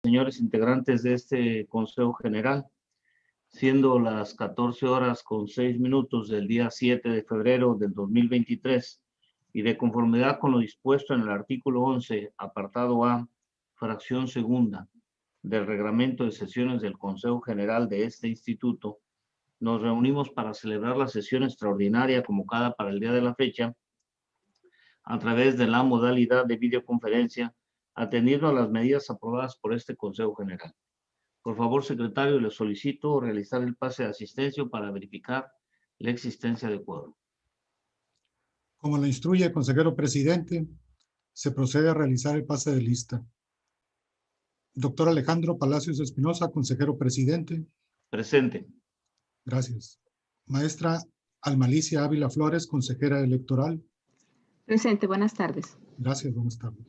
señores integrantes de este Consejo General, siendo las 14:06 del día 7 de febrero del 2023 y de conformidad con lo dispuesto en el artículo 11, apartado A, fracción segunda, del reglamento de sesiones del Consejo General de este instituto, nos reunimos para celebrar la sesión extraordinaria convocada para el día de la fecha a través de la modalidad de videoconferencia, atendiendo a las medidas aprobadas por este Consejo General. Por favor, secretario, le solicito realizar el pase de asistencia para verificar la existencia de quórum. Como lo instruye el consejero presidente, se procede a realizar el pase de lista. Doctor Alejandro Palacios Espinosa, consejero presidente. Presente. Gracias. Maestra Almalicia Ávila Flores, consejera electoral. Presente, buenas tardes. Gracias, buenas tardes.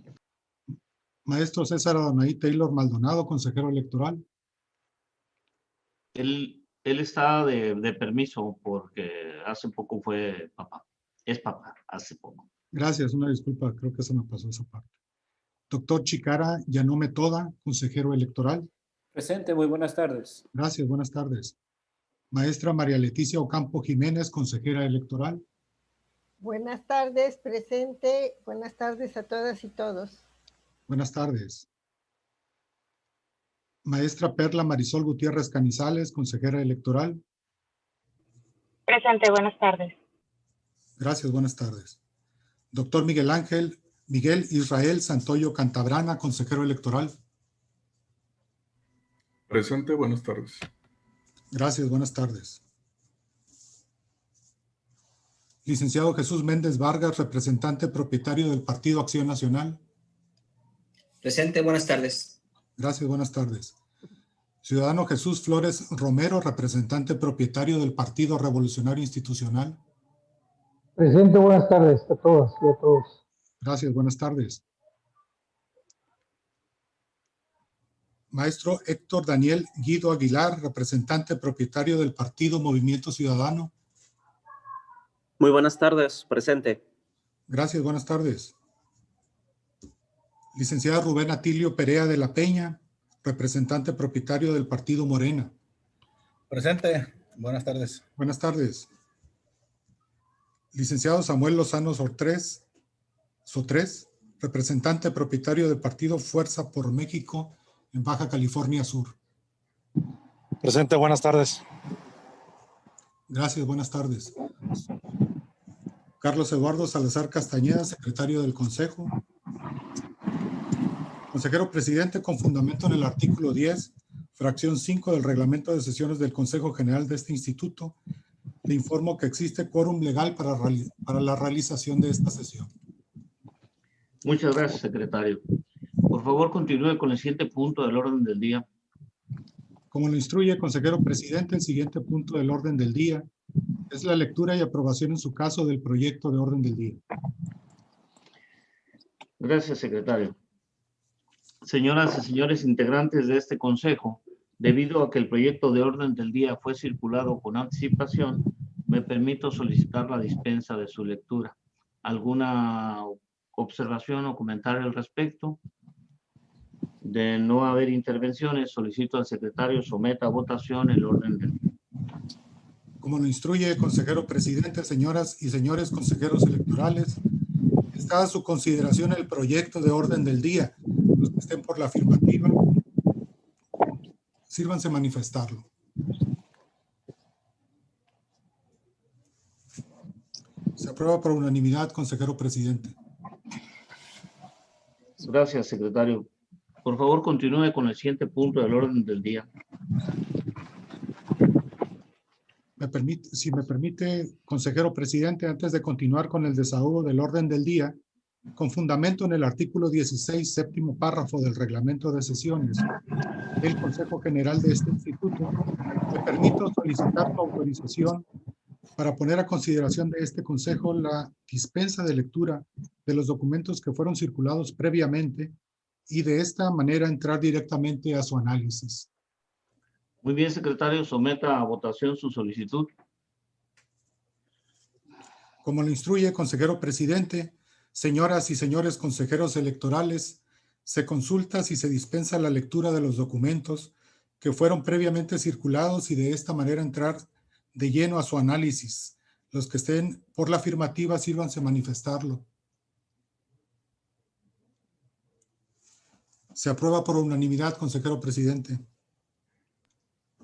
Maestro César Adonai Taylor Maldonado, consejero electoral. Él está de permiso porque hace poco fue papá. Es papá, hace poco. Gracias, una disculpa, creo que se me pasó esa parte. Doctor Chicara Yanome Toda, consejero electoral. Presente, muy buenas tardes. Gracias, buenas tardes. Maestra María Leticia Ocampo Jiménez, consejera electoral. Buenas tardes, presente. Buenas tardes a todas y todos. Buenas tardes. Maestra Perla Marisol Gutiérrez Canizales, consejera electoral. Presente, buenas tardes. Gracias, buenas tardes. Doctor Miguel Israel Santoyo Cantabrana, consejero electoral. Presente, buenas tardes. Gracias, buenas tardes. Licenciado Jesús Méndez Vargas, representante propietario del Partido Acción Nacional. Presente, buenas tardes. Gracias, buenas tardes. Ciudadano Jesús Flores Romero, representante propietario del Partido Revolucionario Institucional. Presente, buenas tardes a todas y a todos. Gracias, buenas tardes. Maestro Héctor Daniel Guido Aguilar, representante propietario del Partido Movimiento Ciudadano. Muy buenas tardes, presente. Gracias, buenas tardes. Licenciado Rubén Atilio Perea de la Peña, representante propietario del Partido Morena. Presente, buenas tardes. Buenas tardes. Licenciado Samuel Lozano Sotres, representante propietario del Partido Fuerza por México en Baja California Sur. Presente, buenas tardes. Gracias, buenas tardes. Carlos Eduardo Salazar Castañeda, secretario del Consejo. Consejero presidente, con fundamento en el artículo 10, fracción 5 del reglamento de sesiones del Consejo General de este instituto, le informo que existe quórum legal para la realización de esta sesión. Muchas gracias, secretario. Por favor, continúe con el siguiente punto del orden del día. Como lo instruye el consejero presidente, el siguiente punto del orden del día es la lectura y aprobación en su caso del proyecto de orden del día. Gracias, secretario. Señoras y señores integrantes de este consejo, debido a que el proyecto de orden del día fue circulado con anticipación, me permito solicitar la dispensa de su lectura. ¿Alguna observación o comentario al respecto? De no haber intervenciones, solicito al secretario someta a votación el orden del día. Como lo instruye el consejero presidente, señoras y señores consejeros electorales, está a su consideración el proyecto de orden del día. Los que estén por la afirmativa, sírvanse manifestarlo. Se aprueba por unanimidad, consejero presidente. Gracias, secretario. Por favor, continúe con el siguiente punto del orden del día. Si me permite, consejero presidente, antes de continuar con el desahogo del orden del día, con fundamento en el artículo 16, séptimo párrafo del reglamento de sesiones del Consejo General de este instituto, me permito solicitar su autorización para poner a consideración de este consejo la dispensa de lectura de los documentos que fueron circulados previamente y de esta manera entrar directamente a su análisis. Muy bien, secretario, someta a votación su solicitud. Como lo instruye el consejero presidente, señoras y señores consejeros electorales, Se consulta si se dispensa la lectura de los documentos que fueron previamente circulados y de esta manera entrar de lleno a su análisis. Los que estén por la afirmativa, sírvanse a manifestarlo. Se aprueba por unanimidad, consejero presidente.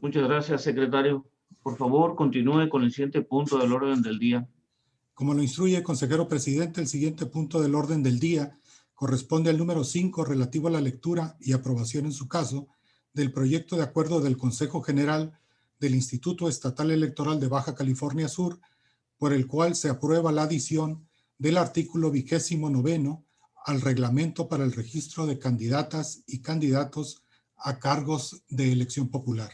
Muchas gracias, secretario. Por favor, continúe con el siguiente punto del orden del día. Como lo instruye el consejero presidente, el siguiente punto del orden del día corresponde al número 5, relativo a la lectura y aprobación en su caso del proyecto de acuerdo del Consejo General del Instituto Estatal Electoral de Baja California Sur, por el cual se aprueba la adición del artículo 29 al reglamento para el registro de candidatas y candidatos a cargos de elección popular.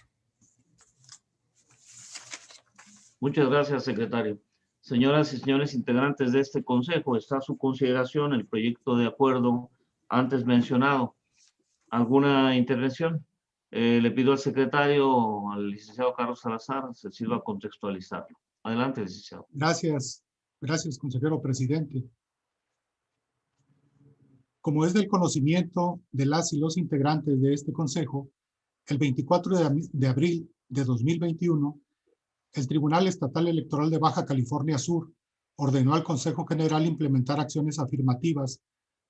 Muchas gracias, secretario. Señoras y señores integrantes de este consejo, está a su consideración el proyecto de acuerdo antes mencionado. ¿Alguna intervención? Le pido al secretario, al licenciado Carlos Salazar, se sirva a contextualizarlo. Adelante, licenciado. Gracias, consejero presidente. Como es del conocimiento de las y los integrantes de este consejo, el 24 de abril de 2021, el Tribunal Estatal Electoral de Baja California Sur ordenó al Consejo General implementar acciones afirmativas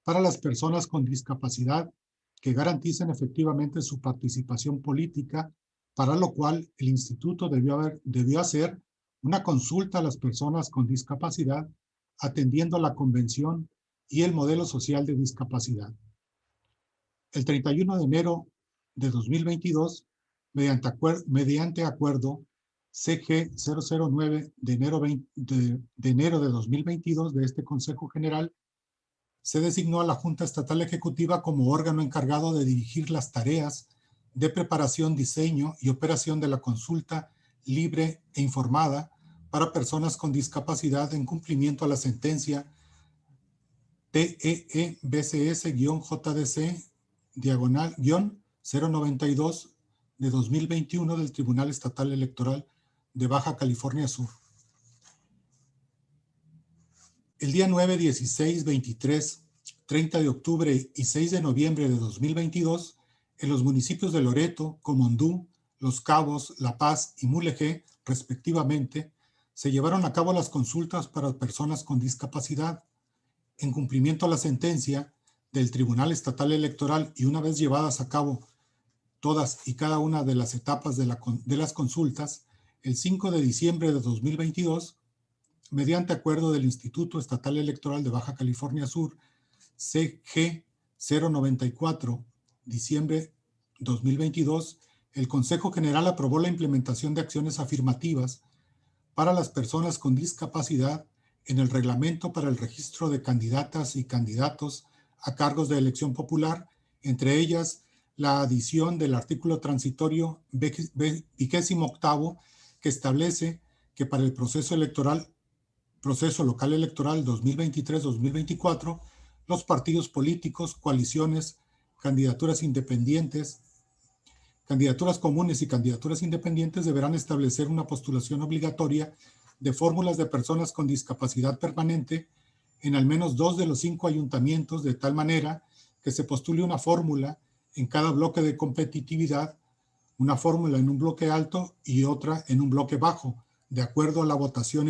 para las personas con discapacidad que garanticen efectivamente su participación política, para lo cual el instituto debió hacer una consulta a las personas con discapacidad, atendiendo a la Convención y el modelo social de discapacidad. El 31 de enero de 2022, mediante acuerdo CG 009 de enero de 2022 de este Consejo General, se designó a la Junta Estatal Ejecutiva como órgano encargado de dirigir las tareas de preparación, diseño y operación de la consulta libre e informada para personas con discapacidad en cumplimiento a la sentencia TEE-BCS-JDC-092 de 2021 del Tribunal Estatal Electoral de Baja California Sur. El día 9, 16, 23, 30 de octubre y 6 de noviembre de 2022, en los municipios de Loreto, Comondú, Los Cabos, La Paz y Mulegé, respectivamente, se llevaron a cabo las consultas para personas con discapacidad. En cumplimiento a la sentencia del Tribunal Estatal Electoral y una vez llevadas a cabo todas y cada una de las etapas de las consultas, el 5 de diciembre de 2022, mediante acuerdo del Instituto Estatal Electoral de Baja California Sur, CG 094, diciembre 2022, el Consejo General aprobó la implementación de acciones afirmativas para las personas con discapacidad en el reglamento para el registro de candidatas y candidatos a cargos de elección popular, entre ellas la adición del artículo transitorio 28º que establece que para el proceso local electoral 2023-2024, los partidos políticos, coaliciones, candidaturas independientes, candidaturas comunes y candidaturas independientes deberán establecer una postulación obligatoria de fórmulas de personas con discapacidad permanente en al menos 2 de los 5 ayuntamientos, de tal manera que se postule una fórmula en cada bloque de competitividad, una fórmula en un bloque alto y otra en un bloque bajo, de acuerdo a la votación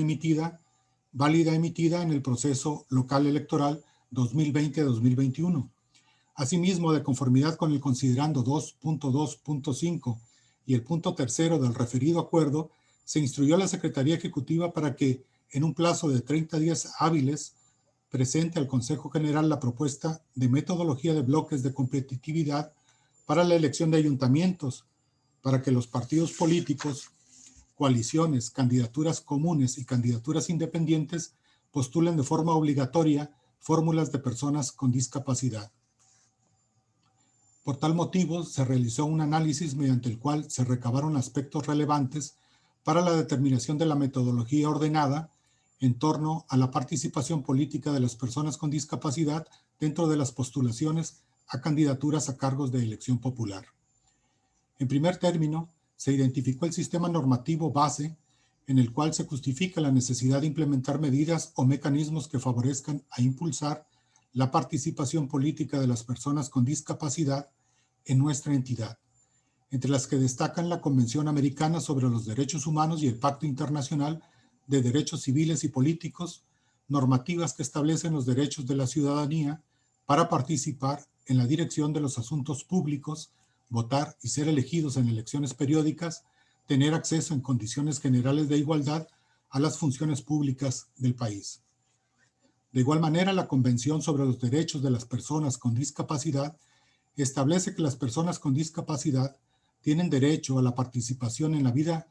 válida emitida en el proceso local electoral 2020-2021. Asimismo, de conformidad con el considerando 2.2.5 y el punto tercero del referido acuerdo, se instruyó a la Secretaría Ejecutiva para que, en un plazo de 30 días hábiles, presente al Consejo General la propuesta de metodología de bloques de competitividad para la elección de ayuntamientos, para que los partidos políticos, coaliciones, candidaturas comunes y candidaturas independientes postulen de forma obligatoria fórmulas de personas con discapacidad. Por tal motivo, se realizó un análisis mediante el cual se recabaron aspectos relevantes para la determinación de la metodología ordenada en torno a la participación política de las personas con discapacidad dentro de las postulaciones a candidaturas a cargos de elección popular. En primer término, se identificó el sistema normativo base en el cual se justifica la necesidad de implementar medidas o mecanismos que favorezcan a impulsar la participación política de las personas con discapacidad en nuestra entidad, entre las que destacan la Convención Americana sobre los Derechos Humanos y el Pacto Internacional de Derechos Civiles y Políticos, normativas que establecen los derechos de la ciudadanía para participar en la dirección de los asuntos públicos, votar y ser elegidos en elecciones periódicas, tener acceso en condiciones generales de igualdad a las funciones públicas del país. De igual manera, la Convención sobre los Derechos de las Personas con Discapacidad establece que las personas con discapacidad tienen derecho a la participación en la vida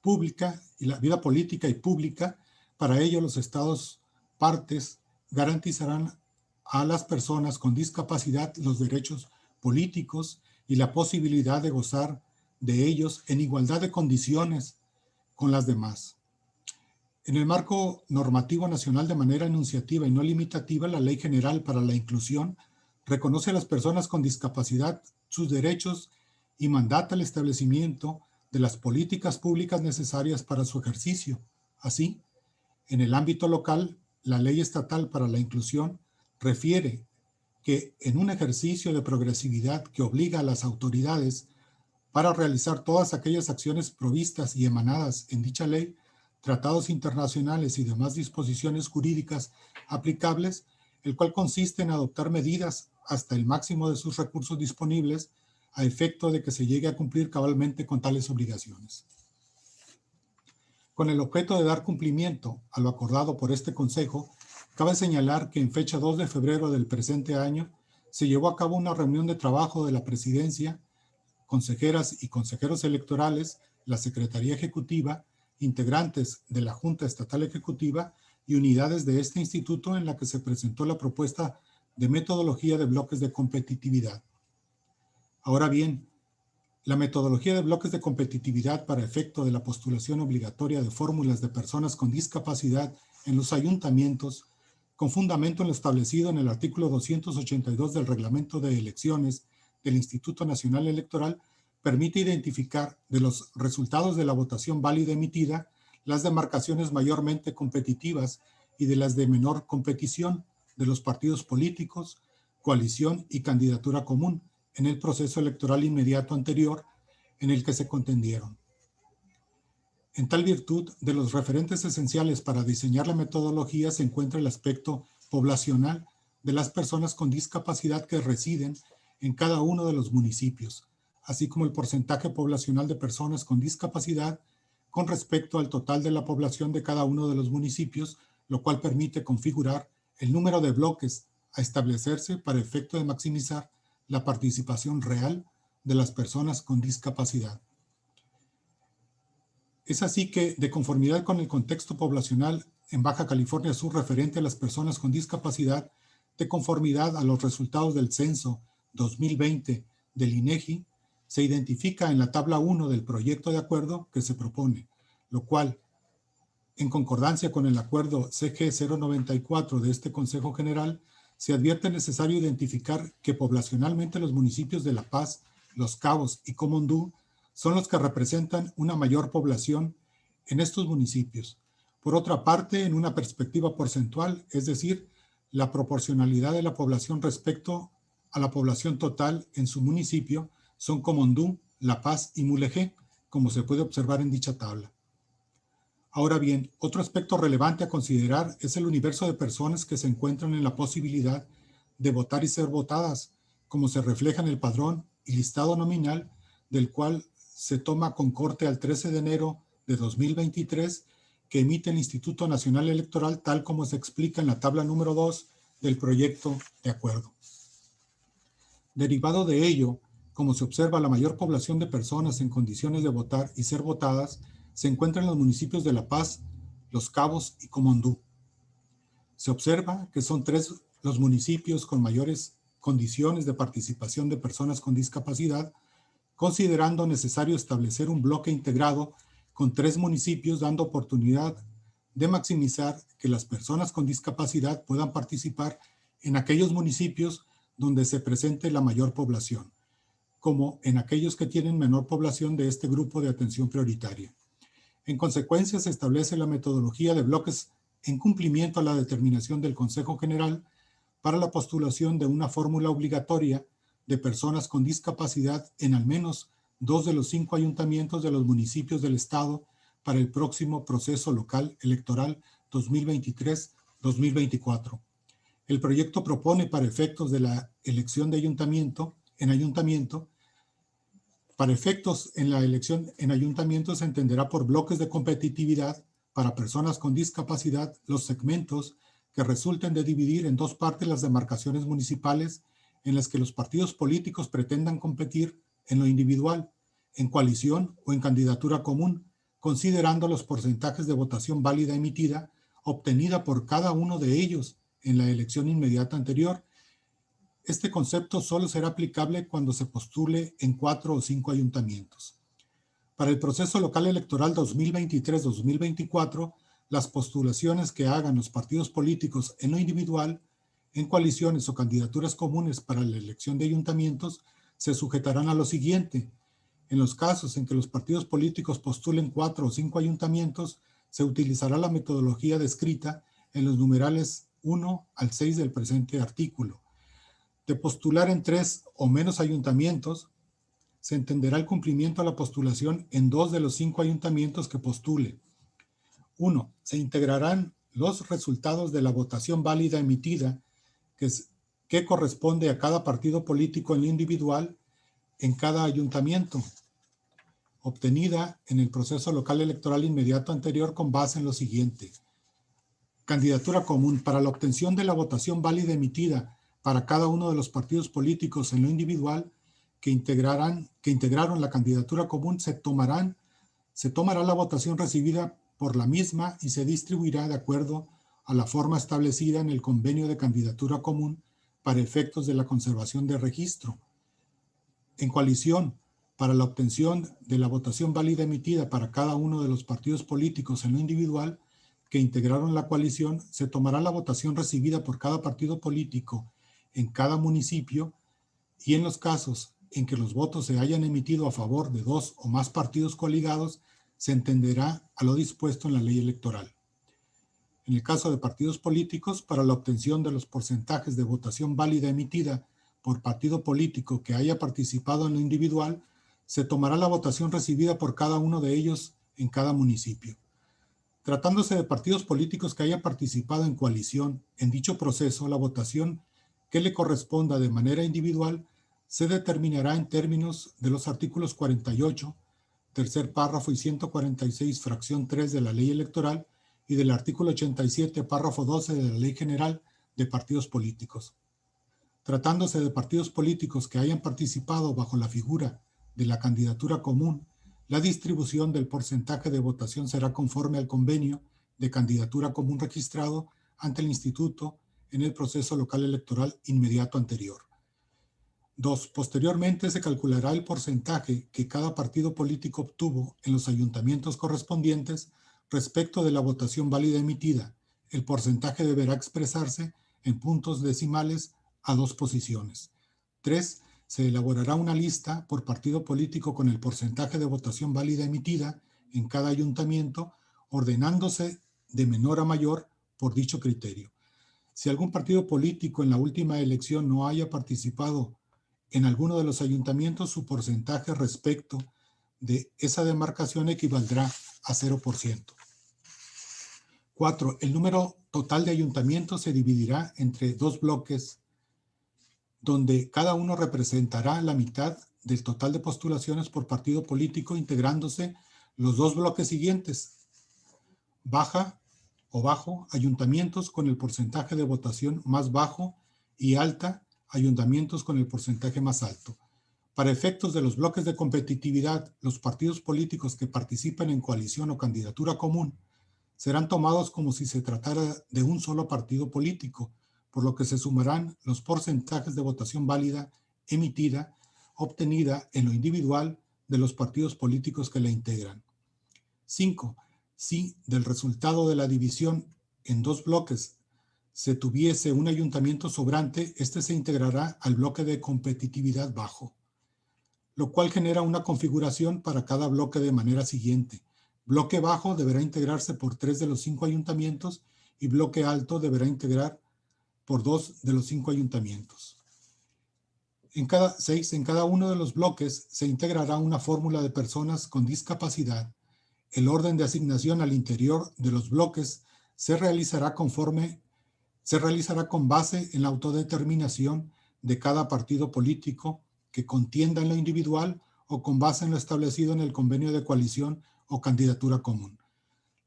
pública y la vida política y pública. Para ello, los Estados partes garantizarán a las personas con discapacidad los derechos políticos y la posibilidad de gozar de ellos en igualdad de condiciones con las demás. En el marco normativo nacional de manera enunciativa y no limitativa, la Ley General para la Inclusión reconoce a las personas con discapacidad sus derechos y mandata el establecimiento de las políticas públicas necesarias para su ejercicio. Así, en el ámbito local, la Ley Estatal para la Inclusión refiere que en un ejercicio de progresividad que obliga a las autoridades para realizar todas aquellas acciones provistas y emanadas en dicha ley, tratados internacionales y demás disposiciones jurídicas aplicables, el cual consiste en adoptar medidas hasta el máximo de sus recursos disponibles a efecto de que se llegue a cumplir cabalmente con tales obligaciones. Con el objeto de dar cumplimiento a lo acordado por este Consejo, cabe señalar que en fecha 2 de febrero del presente año se llevó a cabo una reunión de trabajo de la Presidencia, consejeras y consejeros electorales, la Secretaría Ejecutiva, integrantes de la Junta Estatal Ejecutiva y unidades de este instituto, en la que se presentó la propuesta de metodología de bloques de competitividad. Ahora bien, la metodología de bloques de competitividad para efecto de la postulación obligatoria de fórmulas de personas con discapacidad en los ayuntamientos, con fundamento en lo establecido en el artículo 282 del Reglamento de Elecciones del Instituto Nacional Electoral, permite identificar de los resultados de la votación válida emitida las demarcaciones mayormente competitivas y de las de menor competición de los partidos políticos, coalición y candidatura común en el proceso electoral inmediato anterior en el que se contendieron. En tal virtud, de los referentes esenciales para diseñar la metodología se encuentra el aspecto poblacional de las personas con discapacidad que residen en cada uno de los municipios, así como el porcentaje poblacional de personas con discapacidad con respecto al total de la población de cada uno de los municipios, lo cual permite configurar el número de bloques a establecerse para efecto de maximizar la participación real de las personas con discapacidad. Es así que, de conformidad con el contexto poblacional en Baja California Sur referente a las personas con discapacidad, de conformidad a los resultados del censo 2020 del INEGI, se identifica en la tabla 1 del proyecto de acuerdo que se propone, lo cual, en concordancia con el acuerdo CG 094 de este Consejo General, se advierte necesario identificar que poblacionalmente los municipios de La Paz, Los Cabos y Comondú son los que representan una mayor población en estos municipios. Por otra parte, en una perspectiva porcentual, es decir, la proporcionalidad de la población respecto a la población total en su municipio son Comondú, La Paz y Mulegé, como se puede observar en dicha tabla. Ahora bien, otro aspecto relevante a considerar es el universo de personas que se encuentran en la posibilidad de votar y ser votadas, como se refleja en el padrón y listado nominal, del cual se toma con corte al 13 de enero de 2023, que emite el Instituto Nacional Electoral, tal como se explica en la tabla número 2 del proyecto de acuerdo. Derivado de ello, como se observa, la mayor población de personas en condiciones de votar y ser votadas se encuentra en los municipios de La Paz, Los Cabos y Comondú. Se observa que son 3 los municipios con mayores condiciones de participación de personas con discapacidad, considerando necesario establecer un bloque integrado con 3 municipios, dando oportunidad de maximizar que las personas con discapacidad puedan participar en aquellos municipios donde se presente la mayor población, como en aquellos que tienen menor población de este grupo de atención prioritaria. En consecuencia, se establece la metodología de bloques en cumplimiento a la determinación del Consejo General para la postulación de una fórmula obligatoria de personas con discapacidad en al menos 2 de los 5 ayuntamientos de los municipios del Estado para el próximo proceso local electoral 2023-2024. El proyecto propone para efectos de la elección de para efectos en la elección en ayuntamiento se entenderá por bloques de competitividad para personas con discapacidad los segmentos que resulten de dividir en 2 partes las demarcaciones municipales en las que los partidos políticos pretendan competir en lo individual, en coalición o en candidatura común, considerando los porcentajes de votación válida emitida obtenida por cada uno de ellos en la elección inmediata anterior. Este concepto solo será aplicable cuando se postule en 4 o 5 ayuntamientos. Para el proceso local electoral 2023-2024, las postulaciones que hagan los partidos políticos en lo individual, en coaliciones o candidaturas comunes para la elección de ayuntamientos, se sujetarán a lo siguiente. En los casos en que los partidos políticos postulen 4 o 5 ayuntamientos, se utilizará la metodología descrita en los numerales 1 al 6 del presente artículo. De postular en 3 o menos ayuntamientos, se entenderá el cumplimiento a la postulación en 2 de los 5 ayuntamientos que postule. 1. Se integrarán los resultados de la votación válida emitida que corresponde a cada partido político en lo individual en cada ayuntamiento, obtenida en el proceso local electoral inmediato anterior con base en lo siguiente. Candidatura común. Para la obtención de la votación válida emitida para cada uno de los partidos políticos en lo individual que integraron la candidatura común, se tomará la votación recibida por la misma y se distribuirá de acuerdo a la forma establecida en el convenio de candidatura común para efectos de la conservación de registro. En coalición, para la obtención de la votación válida emitida para cada uno de los partidos políticos en lo individual que integraron la coalición, se tomará la votación recibida por cada partido político en cada municipio y en los casos en que los votos se hayan emitido a favor de 2 o más partidos coligados, se entenderá a lo dispuesto en la ley electoral. En el caso de partidos políticos, para la obtención de los porcentajes de votación válida emitida por partido político que haya participado en lo individual, se tomará la votación recibida por cada uno de ellos en cada municipio. Tratándose de partidos políticos que hayan participado en coalición en dicho proceso, la votación que le corresponda de manera individual se determinará en términos de los artículos 48, tercer párrafo y 146, fracción 3 de la Ley Electoral y del artículo 87, párrafo 12 de la Ley General de Partidos Políticos. Tratándose de partidos políticos que hayan participado bajo la figura de la candidatura común, la distribución del porcentaje de votación será conforme al convenio de candidatura común registrado ante el Instituto en el proceso local electoral inmediato anterior. 2. Posteriormente se calculará el porcentaje que cada partido político obtuvo en los ayuntamientos correspondientes respecto de la votación válida emitida. El porcentaje deberá expresarse en puntos decimales a 2 posiciones. 3. Se elaborará una lista por partido político con el porcentaje de votación válida emitida en cada ayuntamiento, ordenándose de menor a mayor por dicho criterio. Si algún partido político en la última elección no haya participado en alguno de los ayuntamientos, su porcentaje respecto de esa demarcación equivaldrá a 0%. 4. El número total de ayuntamientos se dividirá entre 2 bloques, donde cada uno representará la mitad del total de postulaciones por partido político, integrándose los 2 bloques siguientes. Baja o bajo, ayuntamientos con el porcentaje de votación más bajo, y alta, ayuntamientos con el porcentaje más alto. Para efectos de los bloques de competitividad, los partidos políticos que participen en coalición o candidatura común serán tomados como si se tratara de un solo partido político, por lo que se sumarán los porcentajes de votación válida emitida, obtenida en lo individual de los partidos políticos que la integran. 5. Si del resultado de la división en 2 bloques se tuviese un ayuntamiento sobrante, este se integrará al bloque de competitividad bajo, lo cual genera una configuración para cada bloque de manera siguiente. Bloque bajo deberá integrarse por 3 de los 5 ayuntamientos y bloque alto deberá integrar por 2 de los 5 ayuntamientos. En cada uno de los bloques se integrará una fórmula de personas con discapacidad. El orden de asignación al interior de los bloques se realizará con base en la autodeterminación de cada partido político que contienda en lo individual o con base en lo establecido en el convenio de coalición o candidatura común.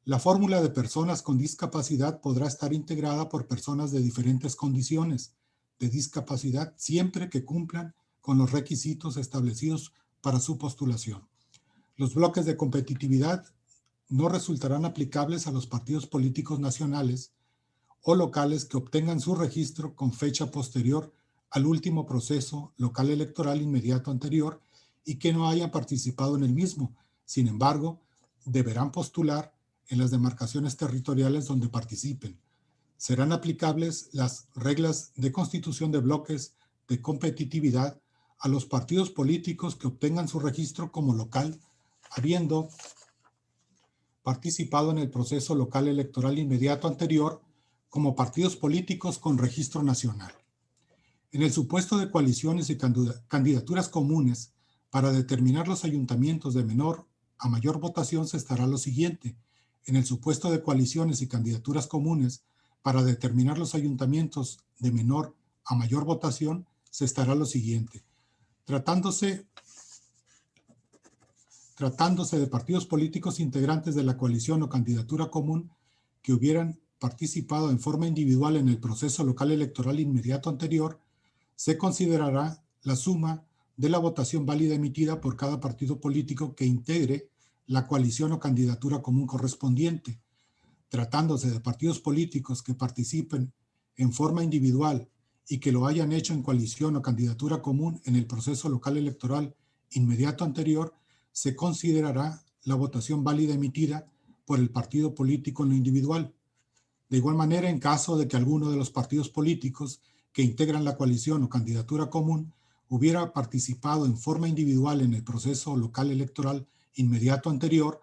La fórmula de personas con discapacidad podrá estar integrada por personas de diferentes condiciones de discapacidad siempre que cumplan con los requisitos establecidos para su postulación. Los bloques de competitividad no resultarán aplicables a los partidos políticos nacionales o locales que obtengan su registro con fecha posterior al último proceso local electoral inmediato anterior y que no hayan participado en el mismo. Sin embargo, deberán postular en las demarcaciones territoriales donde participen. Serán aplicables las reglas de constitución de bloques de competitividad a los partidos políticos que obtengan su registro como local, habiendo participado en el proceso local electoral inmediato anterior como partidos políticos con registro nacional. En el supuesto de coaliciones y candidaturas comunes, para determinar los ayuntamientos de menor a mayor votación se estará lo siguiente. En el supuesto de coaliciones y candidaturas comunes, para determinar los ayuntamientos de menor a mayor votación se estará lo siguiente. Tratándose de partidos políticos integrantes de la coalición o candidatura común que hubieran participado en forma individual en el proceso local electoral inmediato anterior, se considerará la suma de la votación válida emitida por cada partido político que integre la coalición o candidatura común correspondiente. Tratándose de partidos políticos que participen en forma individual y que lo hayan hecho en coalición o candidatura común en el proceso local electoral inmediato anterior, se considerará la votación válida emitida por el partido político en lo individual. De igual manera, en caso de que alguno de los partidos políticos que integran la coalición o candidatura común hubiera participado en forma individual en el proceso local electoral inmediato anterior,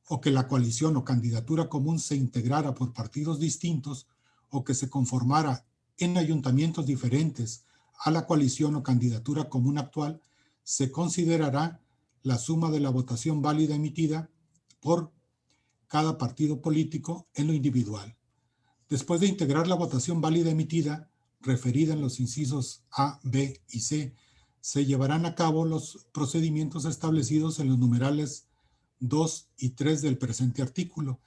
o que la coalición o candidatura común se integrara por partidos distintos, o que se conformara en ayuntamientos diferentes a la coalición o candidatura común actual, se considerará la suma de la votación válida emitida por cada partido político en lo individual. Después de integrar la votación válida emitida, referida en los incisos A, B y C, se llevarán a cabo los procedimientos establecidos en los numerales 2 y 3 del presente artículo.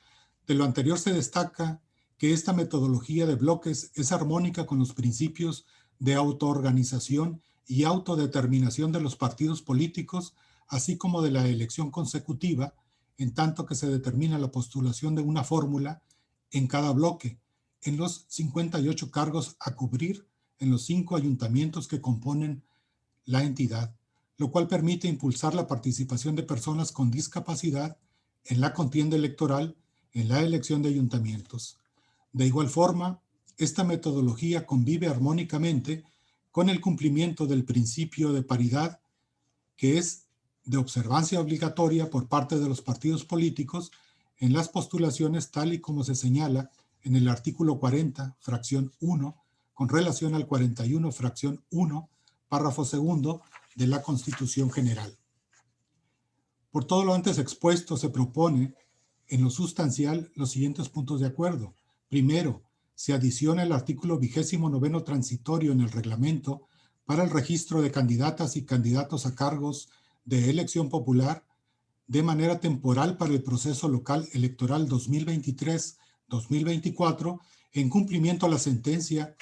De lo anterior se destaca que esta metodología de bloques es armónica con los principios de autoorganización y autodeterminación de los partidos políticos, así como de la elección consecutiva, en tanto que se determina la postulación de una fórmula en cada bloque, en los 58 cargos a cubrir en los 5 ayuntamientos que componen la entidad, lo cual permite impulsar la participación de personas con discapacidad en la contienda electoral en la elección de ayuntamientos. De igual forma, esta metodología convive armónicamente con el cumplimiento del principio de paridad, que es de observancia obligatoria por parte de los partidos políticos en las postulaciones, tal y como se señala en el artículo 40, fracción 1, con relación al 41, fracción 1, párrafo segundo de la Constitución General. Por todo lo antes expuesto, se propone en lo sustancial los siguientes puntos de acuerdo. Primero, se adiciona el artículo 29 transitorio en el reglamento para el registro de candidatas y candidatos a cargos de elección popular de manera temporal para el proceso local electoral 2023-2024 en cumplimiento a la sentencia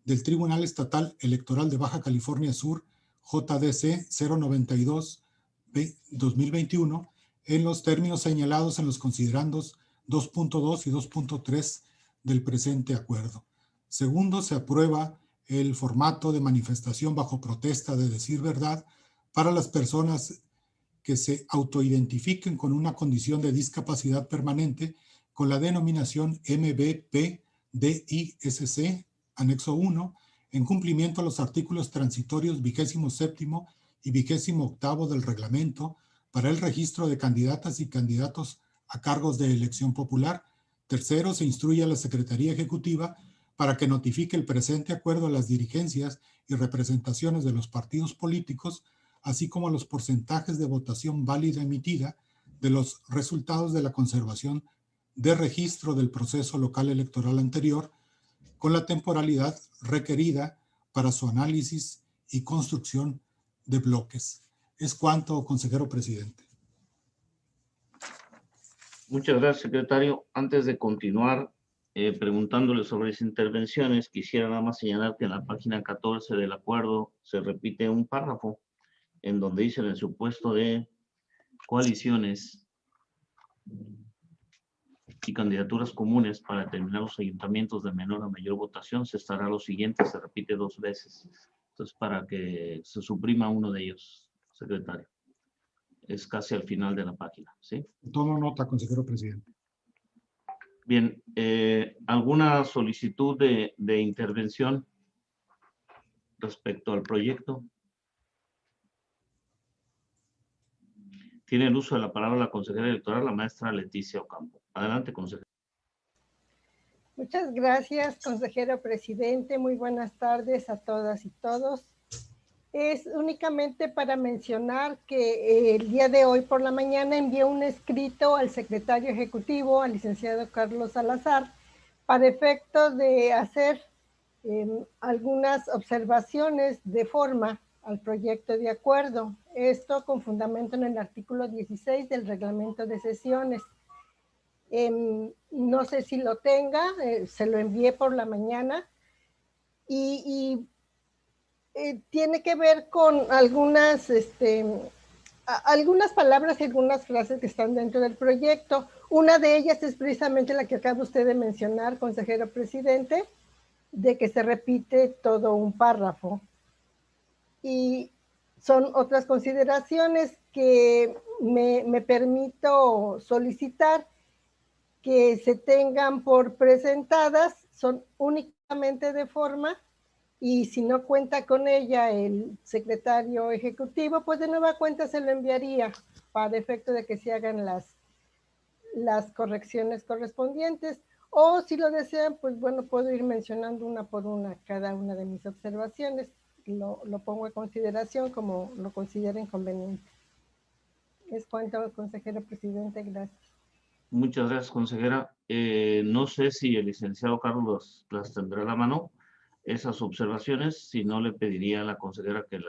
del Tribunal Estatal Electoral de Baja California Sur, JDC 092-2021, en los términos señalados en los considerandos 2.2 y 2.3 del presente acuerdo. Segundo, se aprueba el formato de manifestación bajo protesta de decir verdad para las personas que se autoidentifiquen con una condición de discapacidad permanente con la denominación MBP-DISC, anexo 1, en cumplimiento a los artículos transitorios 27 y 28 del reglamento para el registro de candidatas y candidatos a cargos de elección popular. Tercero, se instruye a la Secretaría Ejecutiva para que notifique el presente acuerdo a las dirigencias y representaciones de los partidos políticos, así como a los porcentajes de votación válida emitida de los resultados de la conservación de registro del proceso local electoral anterior, con la temporalidad requerida para su análisis y construcción de bloques. Es cuanto, consejero presidente. Muchas gracias, secretario. Antes de continuar preguntándole sobre las intervenciones, quisiera nada más señalar que en la página 14 del acuerdo se repite un párrafo en donde dice: en el supuesto de coaliciones y candidaturas comunes para determinar los ayuntamientos de menor a mayor votación, se estará lo siguiente, se repite 2 veces. Entonces, para que se suprima uno de ellos, secretario. Es casi al final de la página, ¿sí? Tomo nota, consejero presidente. Bien, ¿alguna solicitud de intervención respecto al proyecto? Tiene el uso de la palabra la consejera electoral, la maestra Leticia Ocampo. Adelante, consejera. Muchas gracias, consejero presidente. Muy buenas tardes a todas y todos. Es únicamente para mencionar que el día de hoy por la mañana envié un escrito al secretario ejecutivo, al licenciado Carlos Salazar, para efecto de hacer algunas observaciones de forma al proyecto de acuerdo. Esto con fundamento en el artículo 16 del reglamento de sesiones. No sé si lo tenga, se lo envié por la mañana y tiene que ver con algunas palabras y algunas frases que están dentro del proyecto. Una de ellas es precisamente la que acaba usted de mencionar, consejero presidente, de que se repite todo un párrafo. Y son otras consideraciones que me permito solicitar que se tengan por presentadas, son únicamente de forma, y si no cuenta con ella el secretario ejecutivo, pues de nueva cuenta se lo enviaría para efecto de que se hagan las correcciones correspondientes, o si lo desean, pues bueno, puedo ir mencionando una por una cada una de mis observaciones. Lo pongo a consideración como lo consideren conveniente. Es cuanto, consejero presidente, gracias. Muchas gracias, consejera. No sé si el licenciado Carlos las tendrá a la mano, esas observaciones. Si no, le pediría a la consejera que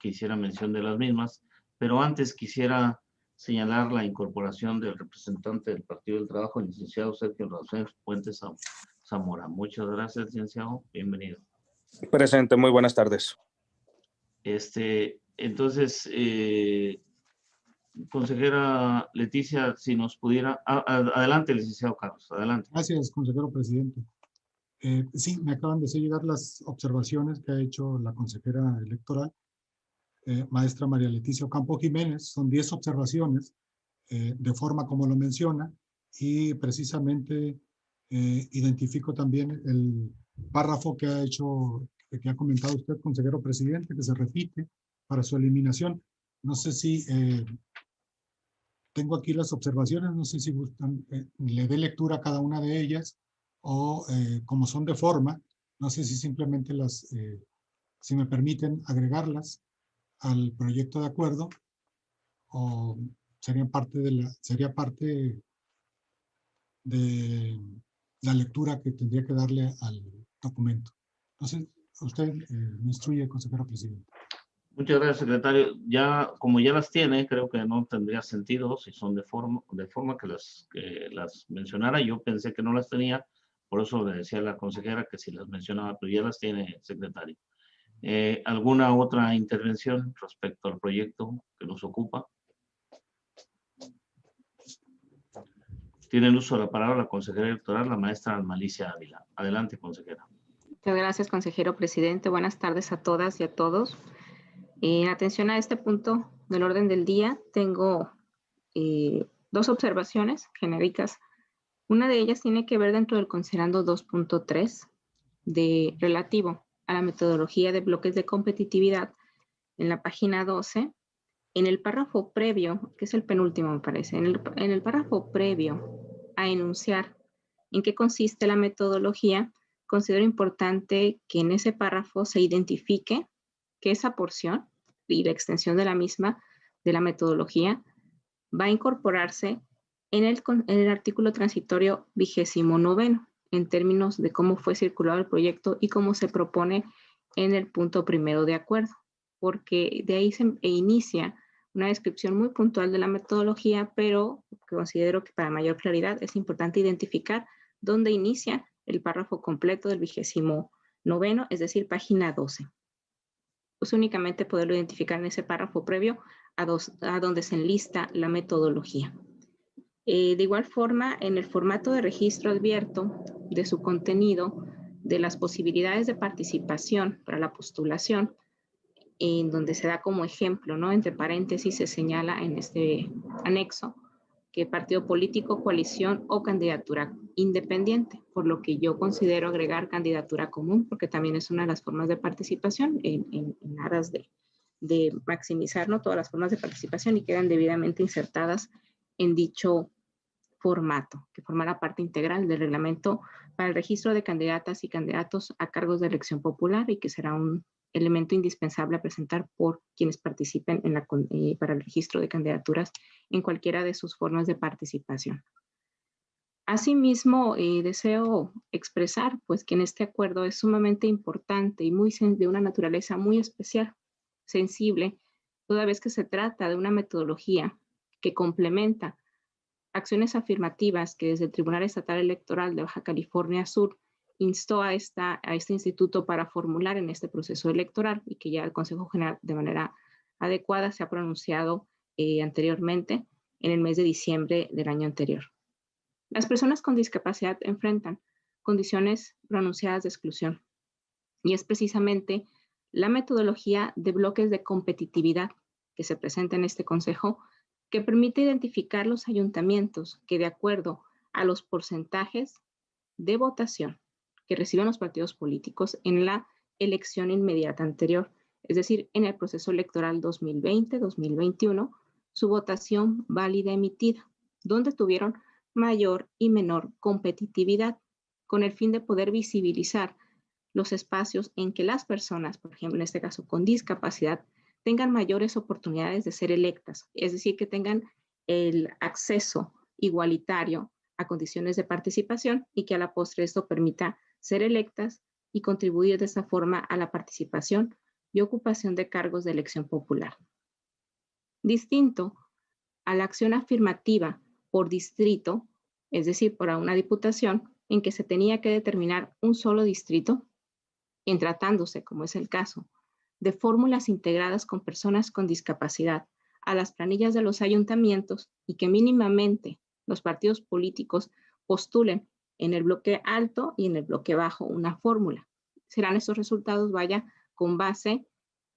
hiciera mención de las mismas. Pero antes quisiera señalar la incorporación del representante del Partido del Trabajo, el licenciado Sergio Rafael Puentes Zamora. Muchas gracias, licenciado. Bienvenido. Presente, muy buenas tardes. Entonces, consejera Leticia, si nos pudiera... adelante, licenciado Carlos, adelante. Gracias, consejero presidente. Sí, me acaban de hacer llegar las observaciones que ha hecho la consejera electoral, maestra María Leticia Ocampo Jiménez. Son 10 observaciones, de forma como lo menciona, y precisamente identifico también el párrafo que ha comentado usted, consejero presidente, que se repite para su eliminación. No sé si tengo aquí las observaciones, no sé si gustan, le dé lectura a cada una de ellas, o como son de forma, no sé si simplemente si me permiten agregarlas al proyecto de acuerdo, o sería parte de la lectura que tendría que darle al documento. Entonces, usted me instruye, consejero presidente. Muchas gracias, secretario. Como ya las tiene, creo que no tendría sentido si son de forma que las mencionara. Yo pensé que no las tenía, por eso le decía a la consejera que si las mencionaba, pero ya las tiene, secretario. ¿Alguna otra intervención respecto al proyecto que nos ocupa? Tiene el uso de la palabra la consejera electoral, la maestra Malicia Ávila. Adelante, consejera. Muchas gracias, consejero presidente. Buenas tardes a todas y a todos. En atención a este punto del orden del día, tengo 2 observaciones genéricas. Una de ellas tiene que ver dentro del considerando 2.3 relativo a la metodología de bloques de competitividad en la página 12. En el párrafo previo, que es el penúltimo me parece, en el párrafo previo a enunciar en qué consiste la metodología, considero importante que en ese párrafo se identifique que esa porción y la extensión de la misma, de la metodología, va a incorporarse en el artículo transitorio 29, en términos de cómo fue circulado el proyecto y cómo se propone en el punto primero de acuerdo, porque de ahí se inicia una descripción muy puntual de la metodología, pero considero que para mayor claridad es importante identificar dónde inicia el párrafo completo del 29, es decir, página 12. Pues únicamente poderlo identificar en ese párrafo previo a donde se enlista la metodología. De igual forma, en el formato de registro advierto de su contenido, de las posibilidades de participación para la postulación, en donde se da como ejemplo, ¿no? Entre paréntesis se señala en este anexo que partido político, coalición o candidatura independiente, por lo que yo considero agregar candidatura común, porque también es una de las formas de participación en aras de maximizar, ¿no?, todas las formas de participación y quedan debidamente insertadas en dicho formato, que formará parte integral del reglamento para el registro de candidatas y candidatos a cargos de elección popular y que será un elemento indispensable a presentar por quienes participen para el registro de candidaturas en cualquiera de sus formas de participación. Asimismo, deseo expresar pues, que en este acuerdo es sumamente importante y de una naturaleza muy especial, sensible, toda vez que se trata de una metodología que complementa acciones afirmativas que desde el Tribunal Estatal Electoral de Baja California Sur instó a este instituto para formular en este proceso electoral y que ya el Consejo General de manera adecuada se ha pronunciado anteriormente en el mes de diciembre del año anterior. Las personas con discapacidad enfrentan condiciones pronunciadas de exclusión y es precisamente la metodología de bloques de competitividad que se presenta en este Consejo que permite identificar los ayuntamientos que de acuerdo a los porcentajes de votación que reciben los partidos políticos en la elección inmediata anterior, es decir, en el proceso electoral 2020-2021, su votación válida emitida, donde tuvieron mayor y menor competitividad, con el fin de poder visibilizar los espacios en que las personas, por ejemplo, en este caso con discapacidad, tengan mayores oportunidades de ser electas, es decir, que tengan el acceso igualitario a condiciones de participación y que a la postre esto permita ser electas y contribuir de esa forma a la participación y ocupación de cargos de elección popular. Distinto a la acción afirmativa por distrito, es decir, por una diputación, en que se tenía que determinar un solo distrito, en tratándose, como es el caso, de fórmulas integradas con personas con discapacidad a las planillas de los ayuntamientos y que mínimamente los partidos políticos postulen en el bloque alto y en el bloque bajo una fórmula. Serán estos resultados, con base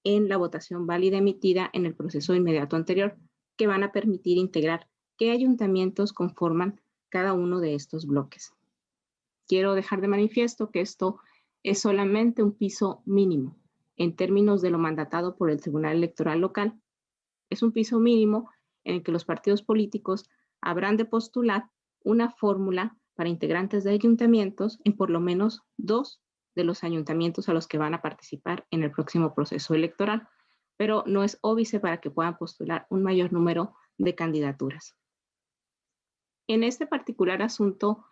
en la votación válida emitida en el proceso inmediato anterior, que van a permitir integrar qué ayuntamientos conforman cada uno de estos bloques. Quiero dejar de manifiesto que esto es solamente un piso mínimo en términos de lo mandatado por el Tribunal Electoral local. Es un piso mínimo en el que los partidos políticos habrán de postular una fórmula para integrantes de ayuntamientos en por lo menos 2 de los ayuntamientos a los que van a participar en el próximo proceso electoral, pero no es óbice para que puedan postular un mayor número de candidaturas. En este particular asunto,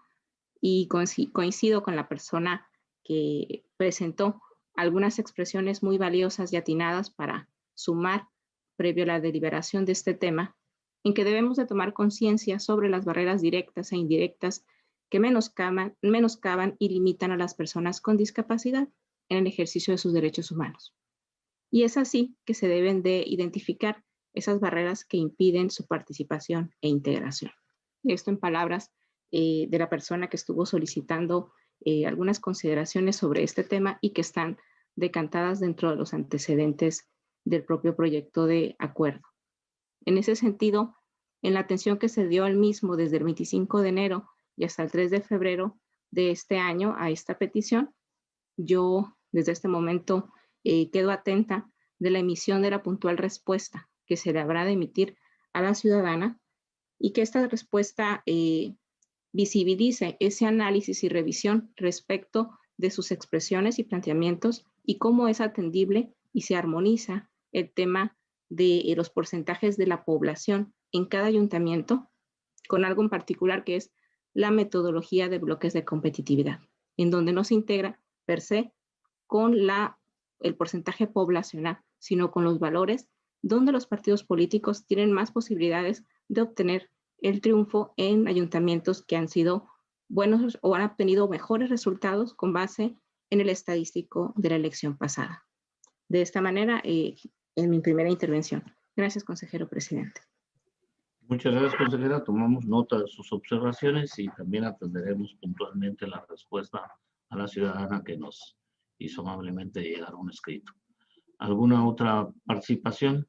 y coincido con la persona que presentó algunas expresiones muy valiosas y atinadas para sumar previo a la deliberación de este tema, en que debemos de tomar conciencia sobre las barreras directas e indirectas que menoscaban y limitan a las personas con discapacidad en el ejercicio de sus derechos humanos. Y es así que se deben de identificar esas barreras que impiden su participación e integración. Esto en palabras de la persona que estuvo solicitando algunas consideraciones sobre este tema y que están decantadas dentro de los antecedentes del propio proyecto de acuerdo. En ese sentido, en la atención que se dio al mismo desde el 25 de enero y hasta el 3 de febrero de este año a esta petición, yo desde este momento quedo atenta de la emisión de la puntual respuesta que se le habrá de emitir a la ciudadana y que esta respuesta visibilice ese análisis y revisión respecto de sus expresiones y planteamientos y cómo es atendible y se armoniza el tema de los porcentajes de la población en cada ayuntamiento con algo en particular que es la metodología de bloques de competitividad, en donde no se integra per se con el porcentaje poblacional, sino con los valores donde los partidos políticos tienen más posibilidades de obtener el triunfo en ayuntamientos que han sido buenos o han obtenido mejores resultados con base en el estadístico de la elección pasada. De esta manera, en mi primera intervención. Gracias, consejero presidente. Muchas gracias, consejera. Tomamos nota de sus observaciones y también atenderemos puntualmente la respuesta a la ciudadana que nos hizo amablemente llegar un escrito. ¿Alguna otra participación?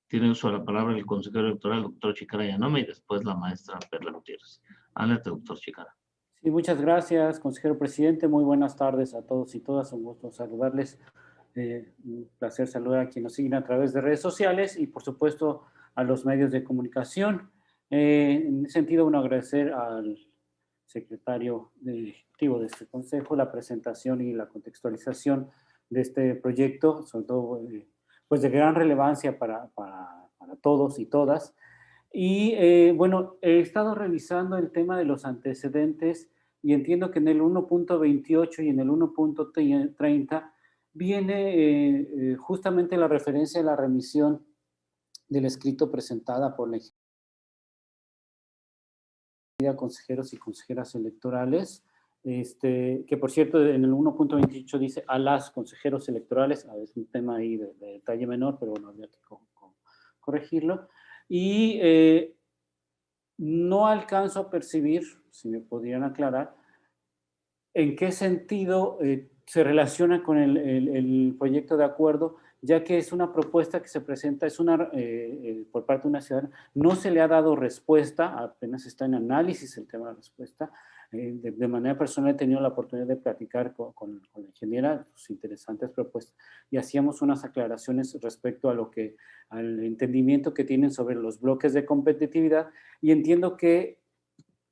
Tiene uso de la palabra el consejero electoral, doctor Chicara Yanome, y después la maestra Perla Gutiérrez. Adelante, doctor Chicara. Sí, muchas gracias, consejero presidente. Muy buenas tardes a todos y todas. Un gusto saludarles. Un placer saludar a quienes nos siguen a través de redes sociales y, por supuesto, a los medios de comunicación. En ese sentido, bueno, agradecer al secretario ejecutivo de este consejo la presentación y la contextualización de este proyecto, sobre todo pues de gran relevancia para todos y todas. Y bueno, he estado revisando el tema de los antecedentes y entiendo que en el 1.28 y en el 1.30 viene justamente la referencia a la remisión del escrito presentada por la consejeros y consejeras electorales, que por cierto en el 1.28 dice a las consejeros electorales, es un tema ahí de detalle menor, pero bueno, había que corregirlo, y no alcanzo a percibir, si me podrían aclarar, en qué sentido se relaciona con el proyecto de acuerdo, ya que es una propuesta que se presenta, es por parte de una ciudadana, no se le ha dado respuesta, apenas está en análisis el tema de la respuesta. De manera personal he tenido la oportunidad de platicar con la ingeniera, sus interesantes propuestas, y hacíamos unas aclaraciones respecto a al entendimiento que tienen sobre los bloques de competitividad, y entiendo que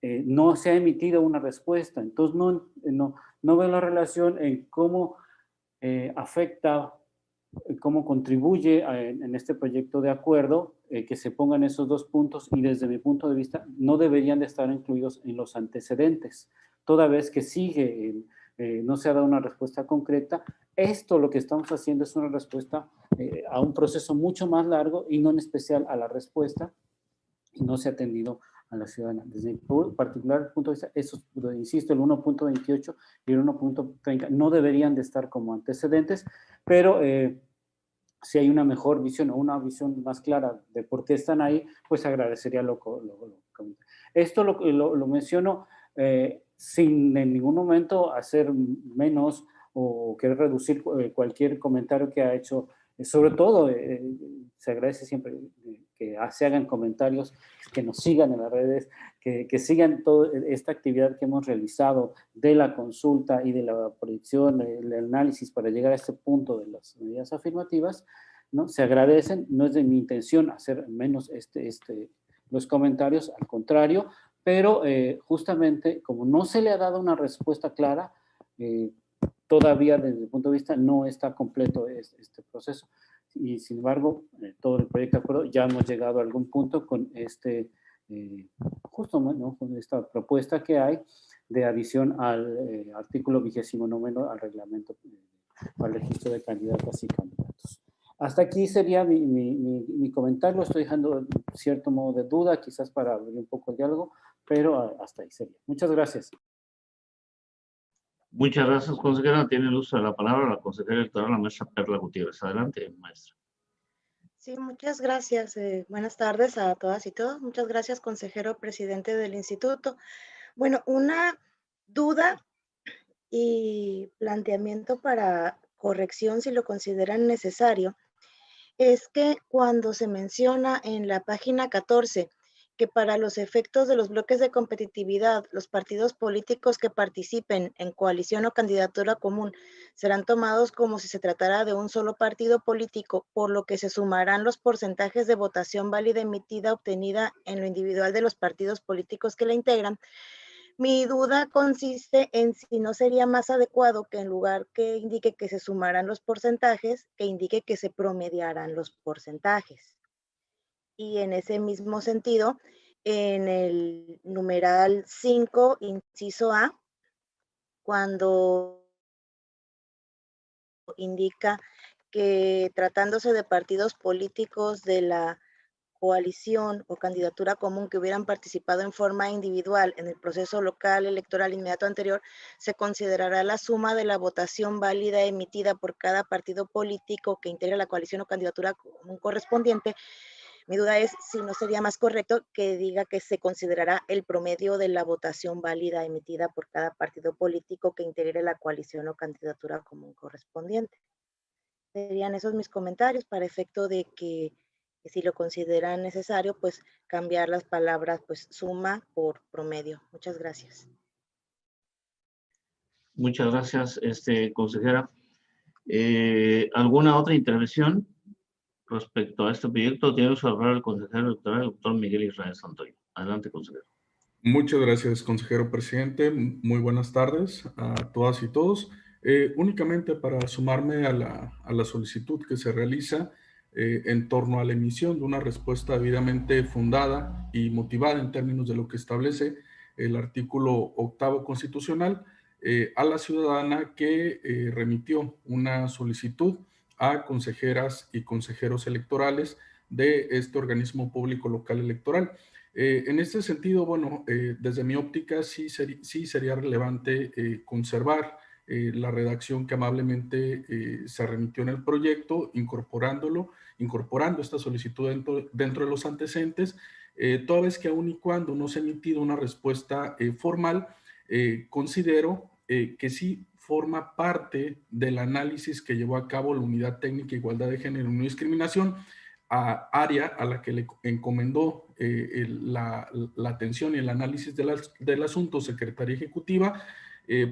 no se ha emitido una respuesta. Entonces no veo la relación en cómo afecta, cómo contribuye en este proyecto de acuerdo que se pongan esos dos puntos, y desde mi punto de vista no deberían de estar incluidos en los antecedentes, toda vez que no se ha dado una respuesta concreta. Esto lo que estamos haciendo es una respuesta a un proceso mucho más largo y no en especial a la respuesta, y no se ha atendido a la ciudadana. Desde mi particular punto de vista, eso, insisto, el 1.28 y el 1.30 no deberían de estar como antecedentes, pero si hay una mejor visión o una visión más clara de por qué están ahí, pues agradecería lo esto lo menciono sin en ningún momento hacer menos o querer reducir cualquier comentario que ha hecho. Sobre todo, se agradece siempre que se hagan comentarios, que nos sigan en las redes, que sigan toda esta actividad que hemos realizado de la consulta y de la predicción, el análisis para llegar a este punto de las medidas afirmativas, ¿no? Se agradecen, no es de mi intención hacer menos los comentarios, al contrario, pero justamente como no se le ha dado una respuesta clara, todavía desde el punto de vista no está completo este proceso. Y sin embargo, todo el proyecto de acuerdo ya hemos llegado a algún punto con ¿no? Con esta propuesta que hay de adición al artículo 29 al reglamento para el registro de candidatas y candidatos. Hasta aquí sería mi comentario. Estoy dejando cierto modo de duda, quizás para abrir un poco el diálogo, pero hasta ahí sería. Muchas gracias. Muchas gracias, consejera. Tiene el uso de la palabra la consejera electoral, la maestra Perla Gutiérrez. Adelante, maestra. Sí, muchas gracias. Buenas tardes a todas y todos. Muchas gracias, consejero presidente del instituto. Bueno, una duda y planteamiento para corrección, si lo consideran necesario, es que cuando se menciona en la página 14 que para los efectos de los bloques de competitividad, los partidos políticos que participen en coalición o candidatura común serán tomados como si se tratara de un solo partido político, por lo que se sumarán los porcentajes de votación válida emitida obtenida en lo individual de los partidos políticos que la integran. Mi duda consiste en si no sería más adecuado que en lugar que indique que se sumarán los porcentajes, que indique que se promediarán los porcentajes. Y en ese mismo sentido, en el numeral 5, inciso A, cuando indica que tratándose de partidos políticos de la coalición o candidatura común que hubieran participado en forma individual en el proceso local electoral inmediato anterior, se considerará la suma de la votación válida emitida por cada partido político que integre la coalición o candidatura común correspondiente. Mi duda es si no sería más correcto que diga que se considerará el promedio de la votación válida emitida por cada partido político que integre la coalición o candidatura común correspondiente. Serían esos mis comentarios para efecto de que si lo consideran necesario, pues cambiar las palabras, pues suma por promedio. Muchas gracias. Muchas gracias, consejera. ¿Alguna otra intervención respecto a este proyecto? Tiene uso de hablar el consejero electoral, el doctor Miguel Israel Santoyo. Adelante, consejero. Muchas gracias, consejero presidente. Muy buenas tardes a todas y todos. Únicamente para sumarme a la solicitud que se realiza en torno a la emisión de una respuesta debidamente fundada y motivada en términos de lo que establece el artículo 8º constitucional a la ciudadana que remitió una solicitud a consejeras y consejeros electorales de este organismo público local electoral. En este sentido, bueno, desde mi óptica sí sería relevante conservar la redacción que amablemente se remitió en el proyecto, incorporando esta solicitud dentro de los antecedentes, toda vez que aun y cuando no se ha emitido una respuesta formal, considero que sí forma parte del análisis que llevó a cabo la Unidad Técnica de Igualdad de Género y No Discriminación, área a la que le encomendó la atención y el análisis del asunto Secretaría Ejecutiva,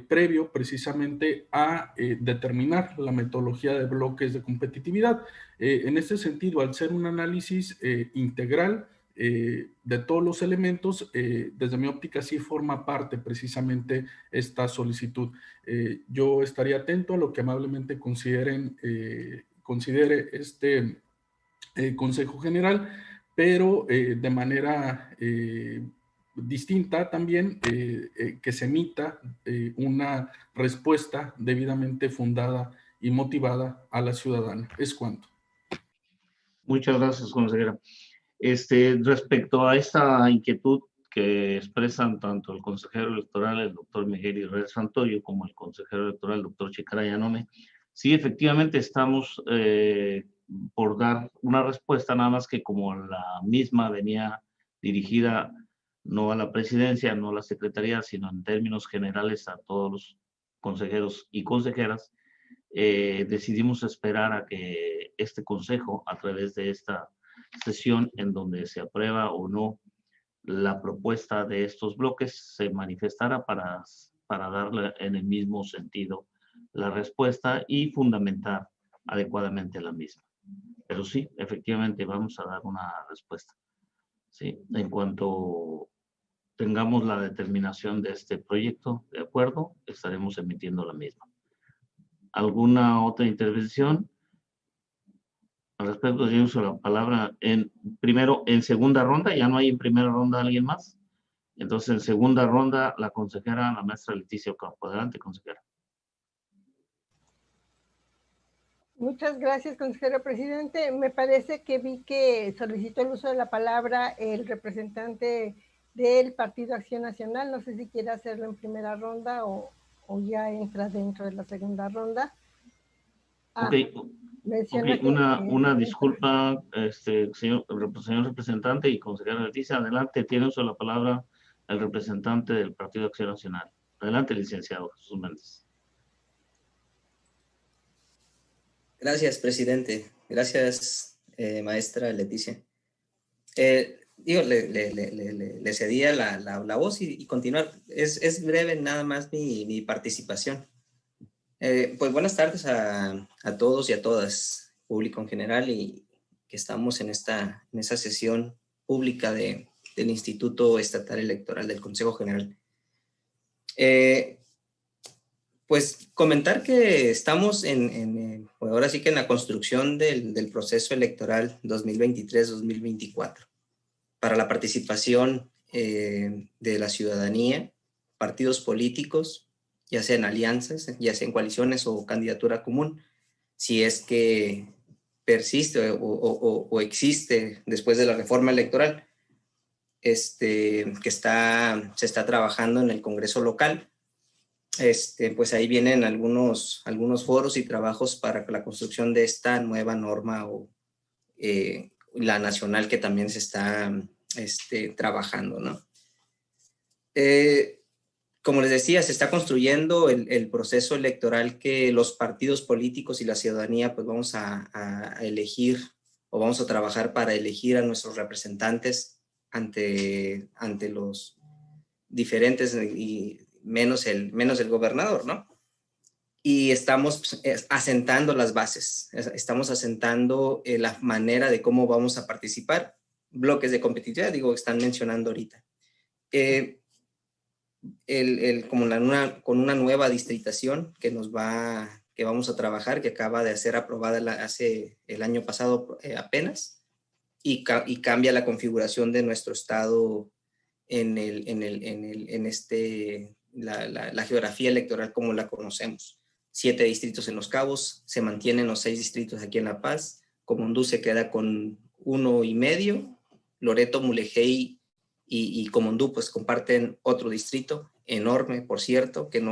previo precisamente a determinar la metodología de bloques de competitividad. En este sentido, al ser un análisis integral de todos los elementos, desde mi óptica sí forma parte precisamente esta solicitud. Yo estaría atento a lo que amablemente considere este Consejo General, pero de manera distinta también que se emita una respuesta debidamente fundada y motivada a la ciudadana. Es cuanto. Muchas gracias, consejera. Respecto a esta inquietud que expresan tanto el consejero electoral, el doctor Miguel Israel Santoyo, como el consejero electoral, el doctor Chicaraya Yanome, sí, efectivamente estamos por dar una respuesta, nada más que como la misma venía dirigida no a la presidencia, no a la secretaría, sino en términos generales a todos los consejeros y consejeras, decidimos esperar a que este consejo, a través de esta sesión en donde se aprueba o no la propuesta de estos bloques, se manifestara para darle en el mismo sentido la respuesta y fundamentar adecuadamente la misma. Pero sí, efectivamente vamos a dar una respuesta. Sí, en cuanto tengamos la determinación de este proyecto, de acuerdo, estaremos emitiendo la misma. ¿Alguna otra intervención? Al respecto, yo uso la palabra primero en segunda ronda, ya no hay en primera ronda alguien más. Entonces, en segunda ronda, la consejera, la maestra Leticia Ocampo. Adelante, consejera. Muchas gracias, consejero presidente. Me parece que vi que solicitó el uso de la palabra el representante del Partido Acción Nacional. No sé si quiere hacerlo en primera ronda o ya entra dentro de la segunda ronda. Una disculpa, señor representante y consejera Leticia. Adelante, tiene uso de la palabra el representante del Partido Acción Nacional. Adelante, licenciado Jesús Méndez. Gracias, presidente. Gracias, maestra Leticia. Le cedía la voz y continuar. Es breve nada más mi participación. Pues buenas tardes a todos y a todas, público en general, y que estamos en esa sesión pública del Instituto Estatal Electoral del Consejo General. Pues comentar que estamos pues ahora sí que en la construcción del proceso electoral 2023-2024 para la participación de la ciudadanía, partidos políticos, ya sea en alianzas, ya sea en coaliciones o candidatura común, si es que persiste o existe después de la reforma electoral, que se está trabajando en el Congreso local. Pues ahí vienen algunos foros y trabajos para la construcción de esta nueva norma o la nacional que también se está trabajando, ¿no? Como les decía, se está construyendo el proceso electoral que los partidos políticos y la ciudadanía pues vamos a elegir o vamos a trabajar para elegir a nuestros representantes ante los diferentes y menos el gobernador, ¿no? Y estamos asentando las bases, estamos asentando la manera de cómo vamos a participar, bloques de competitividad, digo, están mencionando ahorita. Con una nueva distritación que vamos a trabajar, que acaba de ser aprobada hace el año pasado apenas, y cambia la configuración de nuestro estado la geografía electoral como la conocemos. 7 distritos en Los Cabos, se mantienen los 6 distritos aquí en La Paz, Comondú se queda con 1.5, Loreto, Mulegé y Comondú pues comparten otro distrito enorme, por cierto, que en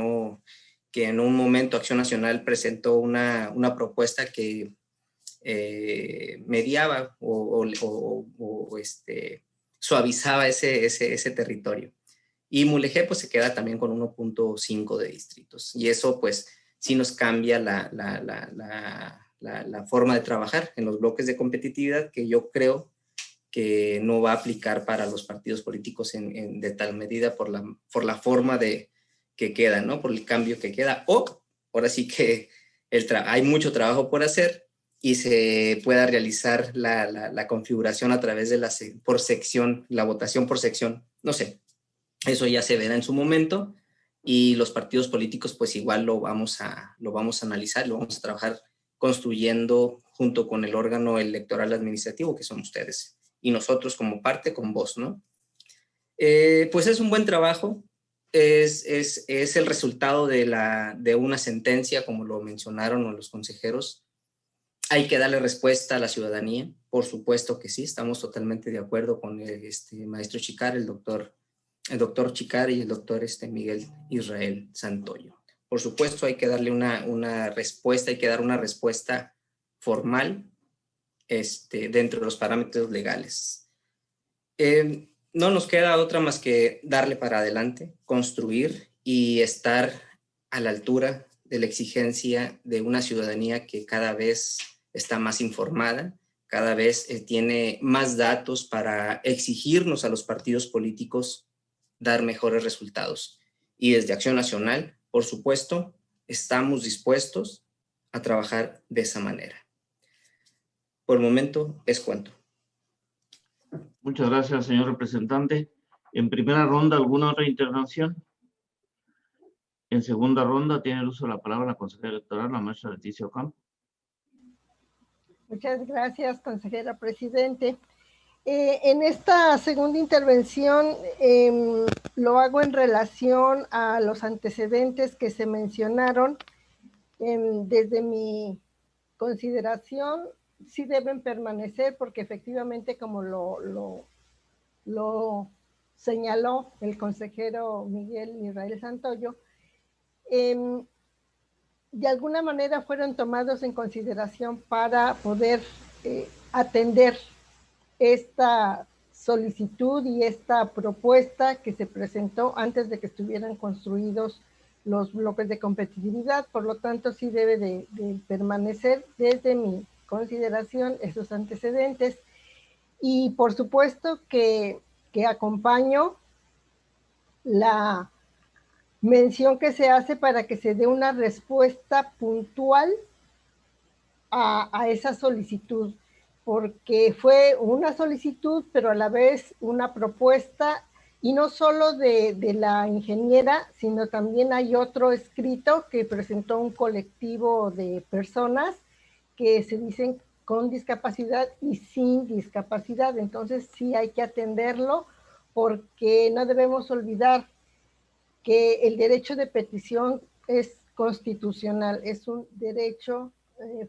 un momento Acción Nacional presentó una propuesta que mediaba o suavizaba ese territorio. Y Mulegé pues se queda también con 1.5 de distritos. Y eso pues sí nos cambia la forma de trabajar en los bloques de competitividad, que yo creo que no va a aplicar para los partidos políticos de tal medida por la forma que queda, ¿no? Por el cambio que queda. O ahora sí que hay mucho trabajo por hacer y se pueda realizar la configuración a través de por sección, la votación por sección, no sé. Eso ya se verá en su momento y los partidos políticos pues igual lo vamos a analizar, lo vamos a trabajar construyendo junto con el órgano electoral administrativo que son ustedes y nosotros como parte con voz, ¿no? Pues es un buen trabajo, es el resultado de una sentencia, como lo mencionaron los consejeros. Hay que darle respuesta a la ciudadanía, por supuesto que sí, estamos totalmente de acuerdo con el maestro Chicar, el doctor Chicar y el doctor Miguel Israel Santoyo. Por supuesto, hay que darle una respuesta, hay que dar una respuesta formal dentro de los parámetros legales. No nos queda otra más que darle para adelante, construir y estar a la altura de la exigencia de una ciudadanía que cada vez está más informada, cada vez tiene más datos para exigirnos a los partidos políticos dar mejores resultados. Y desde Acción Nacional, por supuesto, estamos dispuestos a trabajar de esa manera. Por el momento, es cuanto. Muchas gracias, señor representante. En primera ronda, ¿alguna otra intervención? En segunda ronda, tiene el uso de la palabra la consejera electoral, la maestra Leticia Ocampo. Muchas gracias, consejera presidente. En esta segunda intervención lo hago en relación a los antecedentes que se mencionaron. Desde mi consideración, sí deben permanecer porque efectivamente, como lo señaló el consejero Miguel Israel Santoyo, de alguna manera fueron tomados en consideración para poder atender esta solicitud y esta propuesta que se presentó antes de que estuvieran construidos los bloques de competitividad. Por lo tanto, sí debe de permanecer desde mi consideración esos antecedentes. Y por supuesto que acompaño la mención que se hace para que se dé una respuesta puntual a esa solicitud, porque fue una solicitud, pero a la vez una propuesta Y no solo de la ingeniera, sino también hay otro escrito que presentó un colectivo de personas que se dicen con discapacidad y sin discapacidad. Entonces sí hay que atenderlo, porque no debemos olvidar que el derecho de petición es constitucional, es un derecho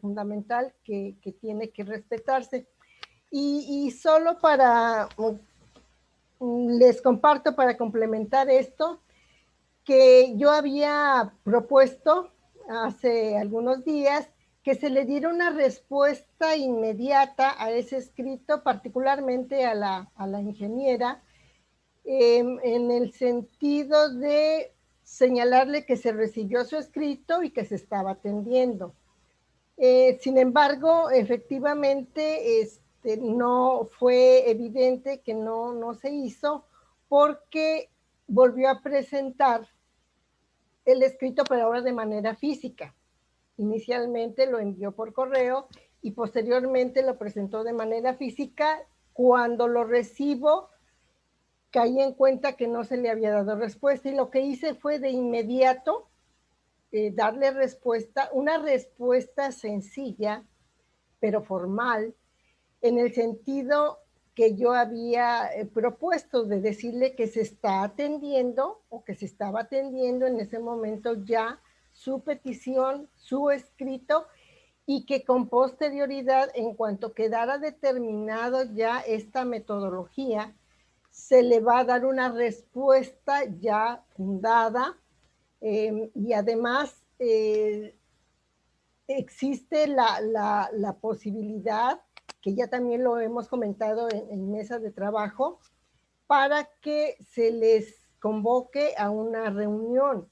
fundamental que tiene que respetarse. Y solo les comparto para complementar esto, que yo había propuesto hace algunos días que se le diera una respuesta inmediata a ese escrito, particularmente a la ingeniera, en el sentido de señalarle que se recibió su escrito y que se estaba atendiendo. Sin embargo, efectivamente, no fue evidente que no se hizo, porque volvió a presentar el escrito, pero ahora de manera física. Inicialmente lo envió por correo y posteriormente lo presentó de manera física. Cuando lo recibo, caí en cuenta que no se le había dado respuesta, y lo que hice fue de inmediato darle respuesta, una respuesta sencilla, pero formal, en el sentido que yo había propuesto, de decirle que se está atendiendo, o que se estaba atendiendo en ese momento ya su petición, su escrito, y que con posterioridad, en cuanto quedara determinado ya esta metodología, se le va a dar una respuesta ya fundada. Y además existe la posibilidad, que ya también lo hemos comentado en mesa de trabajo, para que se les convoque a una reunión.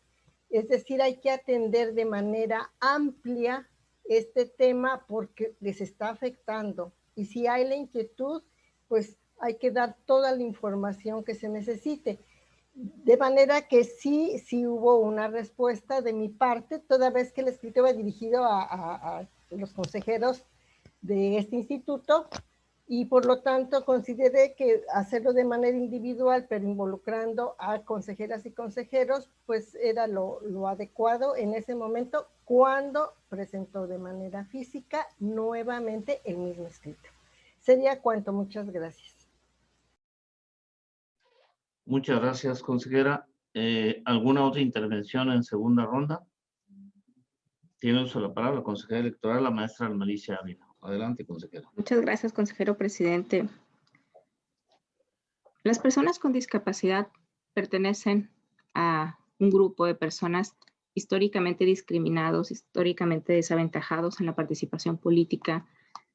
Es decir, hay que atender de manera amplia este tema, porque les está afectando. Y si hay la inquietud, pues hay que dar toda la información que se necesite. De manera que sí hubo una respuesta de mi parte, toda vez que el escrito va dirigido a los consejeros de este instituto, y por lo tanto consideré que hacerlo de manera individual, pero involucrando a consejeras y consejeros, pues era lo adecuado en ese momento, cuando presentó de manera física nuevamente el mismo escrito. Sería cuanto. Muchas gracias. Muchas gracias, consejera. ¿Alguna otra intervención en segunda ronda? Tiene uso de la palabra la consejera electoral, la maestra Almalicia Ávila. Adelante, consejera. Muchas gracias, consejero presidente. Las personas con discapacidad pertenecen a un grupo de personas históricamente discriminados, históricamente desaventajados en la participación política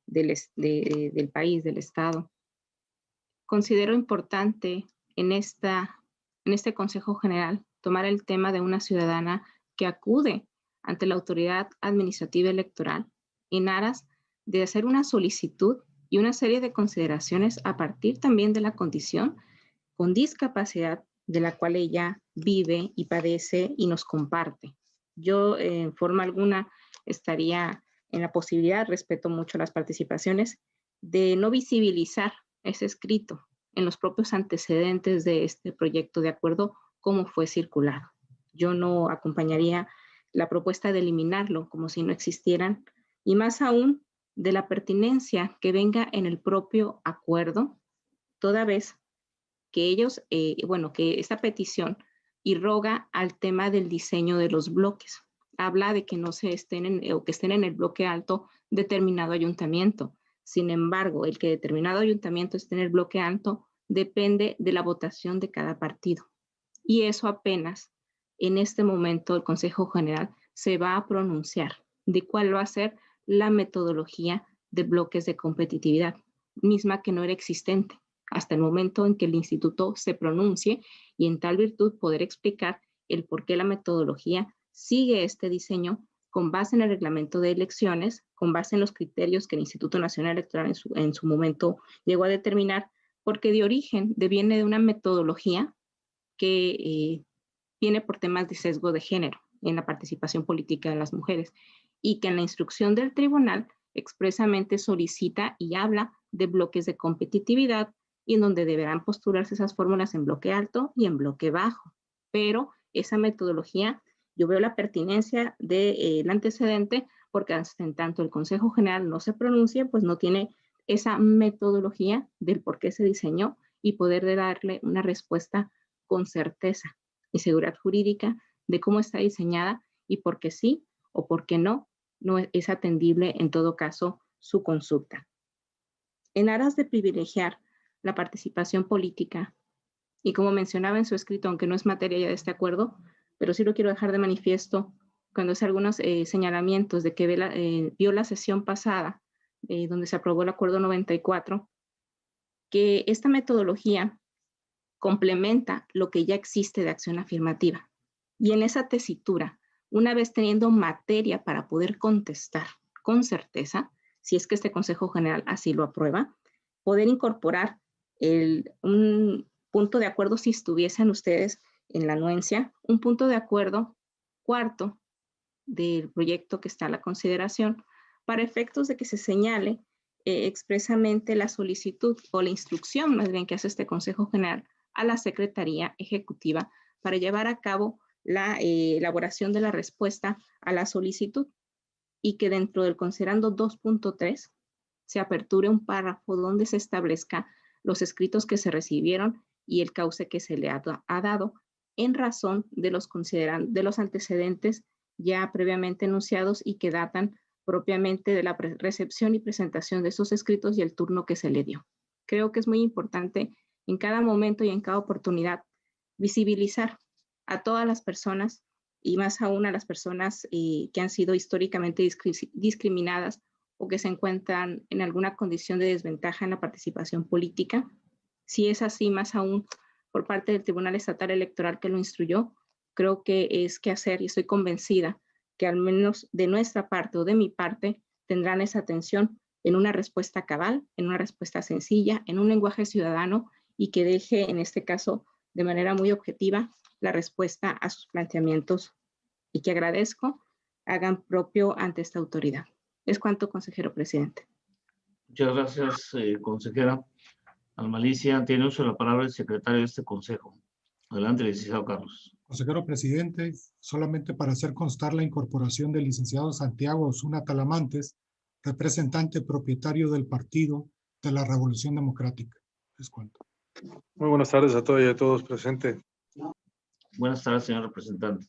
del país, del Estado. Considero importante en este Consejo General tomar el tema de una ciudadana que acude ante la autoridad administrativa electoral en aras de hacer una solicitud y una serie de consideraciones a partir también de la condición con discapacidad de la cual ella vive y padece y nos comparte. Yo en forma alguna estaría en la posibilidad, respeto mucho las participaciones, de no visibilizar ese escrito en los propios antecedentes de este proyecto de acuerdo como fue circulado. Yo no acompañaría la propuesta de eliminarlo como si no existieran, y más aún de la pertinencia que venga en el propio acuerdo, toda vez que ellos, que esta petición irroga al tema del diseño de los bloques. Habla de que no se estén que estén en el bloque alto determinado ayuntamiento. Sin embargo, el que determinado ayuntamiento esté en el bloque alto depende de la votación de cada partido. Y eso apenas en este momento el Consejo General se va a pronunciar de cuál va a ser la metodología de bloques de competitividad, misma que no era existente hasta el momento en que el instituto se pronuncie, y en tal virtud poder explicar el por qué la metodología sigue este diseño con base en el reglamento de elecciones, con base en los criterios que el Instituto Nacional Electoral en su momento llegó a determinar, porque de origen viene de una metodología que viene por temas de sesgo de género en la participación política de las mujeres, y que en la instrucción del tribunal expresamente solicita y habla de bloques de competitividad y en donde deberán postularse esas fórmulas en bloque alto y en bloque bajo. Pero esa metodología, yo veo la pertinencia del antecedente porque hasta en tanto el Consejo General no se pronuncia, pues no tiene esa metodología del por qué se diseñó y poder darle una respuesta con certeza y seguridad jurídica de cómo está diseñada y por qué sí o por qué no es atendible en todo caso su consulta. En aras de privilegiar la participación política, y como mencionaba en su escrito, aunque no es materia ya de este acuerdo, pero sí lo quiero dejar de manifiesto cuando hace algunos señalamientos de que vio la sesión pasada, donde se aprobó el acuerdo 94, que esta metodología complementa lo que ya existe de acción afirmativa. Y en esa tesitura, una vez teniendo materia para poder contestar con certeza, si es que este Consejo General así lo aprueba, poder incorporar un punto de acuerdo si estuviesen ustedes en la anuencia, un punto de acuerdo cuarto del proyecto que está a la consideración, para efectos de que se señale expresamente la solicitud o la instrucción más bien que hace este Consejo General a la Secretaría Ejecutiva para llevar a cabo la elaboración de la respuesta a la solicitud y que dentro del considerando 2.3 se aperture un párrafo donde se establezca los escritos que se recibieron y el cauce que se le ha dado en razón de los antecedentes ya previamente enunciados y que datan propiamente de la recepción y presentación de esos escritos y el turno que se le dio. Creo que es muy importante en cada momento y en cada oportunidad visibilizar a todas las personas y más aún a las personas que han sido históricamente discriminadas o que se encuentran en alguna condición de desventaja en la participación política. Si es así, más aún por parte del Tribunal Estatal Electoral que lo instruyó, creo que es que hacer y estoy convencida que al menos de nuestra parte o de mi parte tendrán esa atención en una respuesta cabal, en una respuesta sencilla, en un lenguaje ciudadano y que deje en este caso de manera muy objetiva la respuesta a sus planteamientos y que agradezco hagan propio ante esta autoridad. Es cuanto, consejero presidente. Muchas gracias, consejera. Alma Alicia, tiene uso de la palabra el secretario de este consejo. Adelante, licenciado Carlos. Consejero presidente, solamente para hacer constar la incorporación del licenciado Santiago Osuna Talamantes, representante propietario del Partido de la Revolución Democrática. Es cuanto. Muy buenas tardes a todas y a todos presentes. Buenas tardes, señor representante.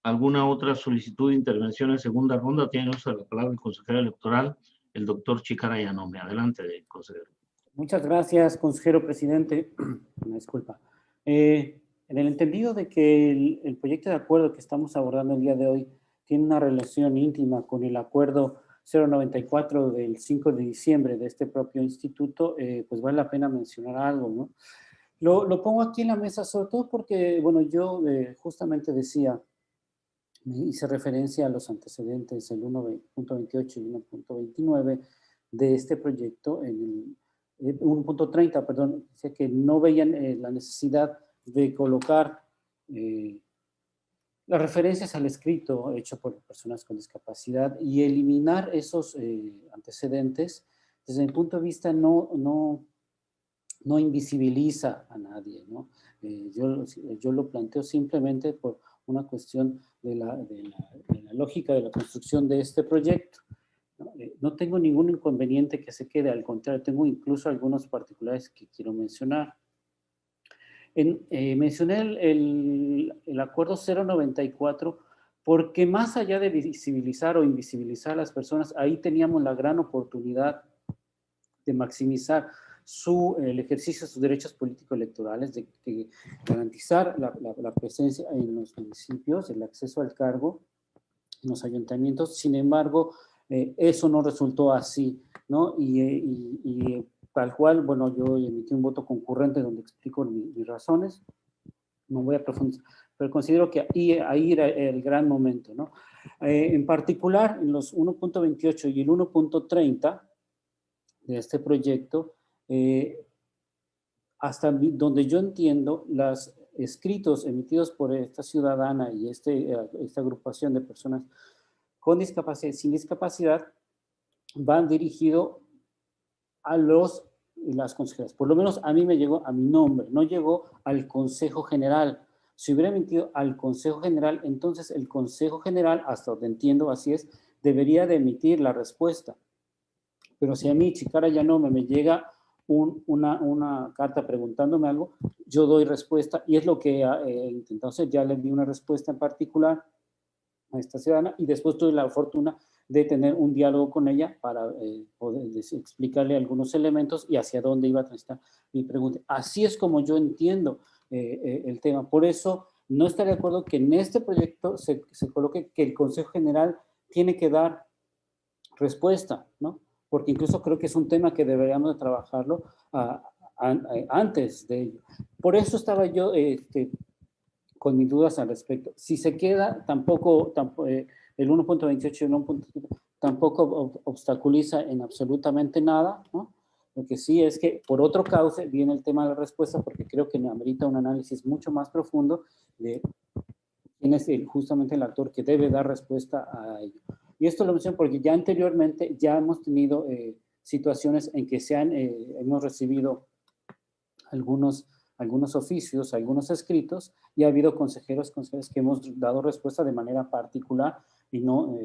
¿Alguna otra solicitud de intervención en segunda ronda? Tiene uso de la palabra el consejero electoral, el doctor Chikara Yanome. Adelante, consejero. Muchas gracias, consejero presidente. Una disculpa. En el entendido de que el proyecto de acuerdo que estamos abordando el día de hoy tiene una relación íntima con el acuerdo 094 del 5 de diciembre de este propio instituto, pues vale la pena mencionar algo, ¿no? Lo pongo aquí en la mesa, sobre todo porque, bueno, yo justamente decía, me hice referencia a los antecedentes, el 1.28 y 1.29 de este proyecto, en el 1.30, perdón, dice que no veían la necesidad de colocar las referencias al escrito hecho por personas con discapacidad y eliminar esos antecedentes. Desde mi punto de vista no invisibiliza a nadie, ¿no? Yo lo planteo simplemente por una cuestión de la lógica de la construcción de este proyecto. No tengo ningún inconveniente que se quede, al contrario, tengo incluso algunos particulares que quiero mencionar. Mencioné el acuerdo 094 porque más allá de visibilizar o invisibilizar a las personas, ahí teníamos la gran oportunidad de maximizar el ejercicio de sus derechos político-electorales, de garantizar la presencia en los municipios, el acceso al cargo en los ayuntamientos. Sin embargo, eso no resultó así, ¿no? Y tal cual, bueno, yo emití un voto concurrente donde explico mis razones. No voy a profundizar, pero considero que ahí era el gran momento, ¿no? En particular, en los 1.28 y el 1.30 de este proyecto, hasta donde yo entiendo, los escritos emitidos por esta ciudadana y esta agrupación de personas con discapacidad, sin discapacidad, van dirigidos a los las consejeras. Por lo menos a mí me llegó a mi nombre, no llegó al Consejo General. Si hubiera emitido al Consejo General, entonces el Consejo General, hasta donde entiendo así es, debería de emitir la respuesta. Pero si a mí, Chicara Yanome, me llega una carta preguntándome algo, yo doy respuesta y es lo que he intentado hacer. Ya le di una respuesta en particular a esta ciudadana y después tuve la fortuna de tener un diálogo con ella para poder explicarle algunos elementos y hacia dónde iba a transitar mi pregunta. Así es como yo entiendo el tema. Por eso no estaría de acuerdo que en este proyecto se coloque que el Consejo General tiene que dar respuesta, ¿no? Porque incluso creo que es un tema que deberíamos de trabajarlo antes de ello. Por eso estaba yo con mis dudas al respecto. Si se queda, tampoco el 1.28 y el 1.30 tampoco obstaculiza en absolutamente nada, ¿no? Lo que sí es que por otro cauce viene el tema de la respuesta, porque creo que amerita un análisis mucho más profundo de quién es justamente el actor que debe dar respuesta a ello. Y esto lo menciono porque ya anteriormente ya hemos tenido situaciones en que hemos recibido algunos oficios, algunos escritos, y ha habido consejeros que hemos dado respuesta de manera particular y no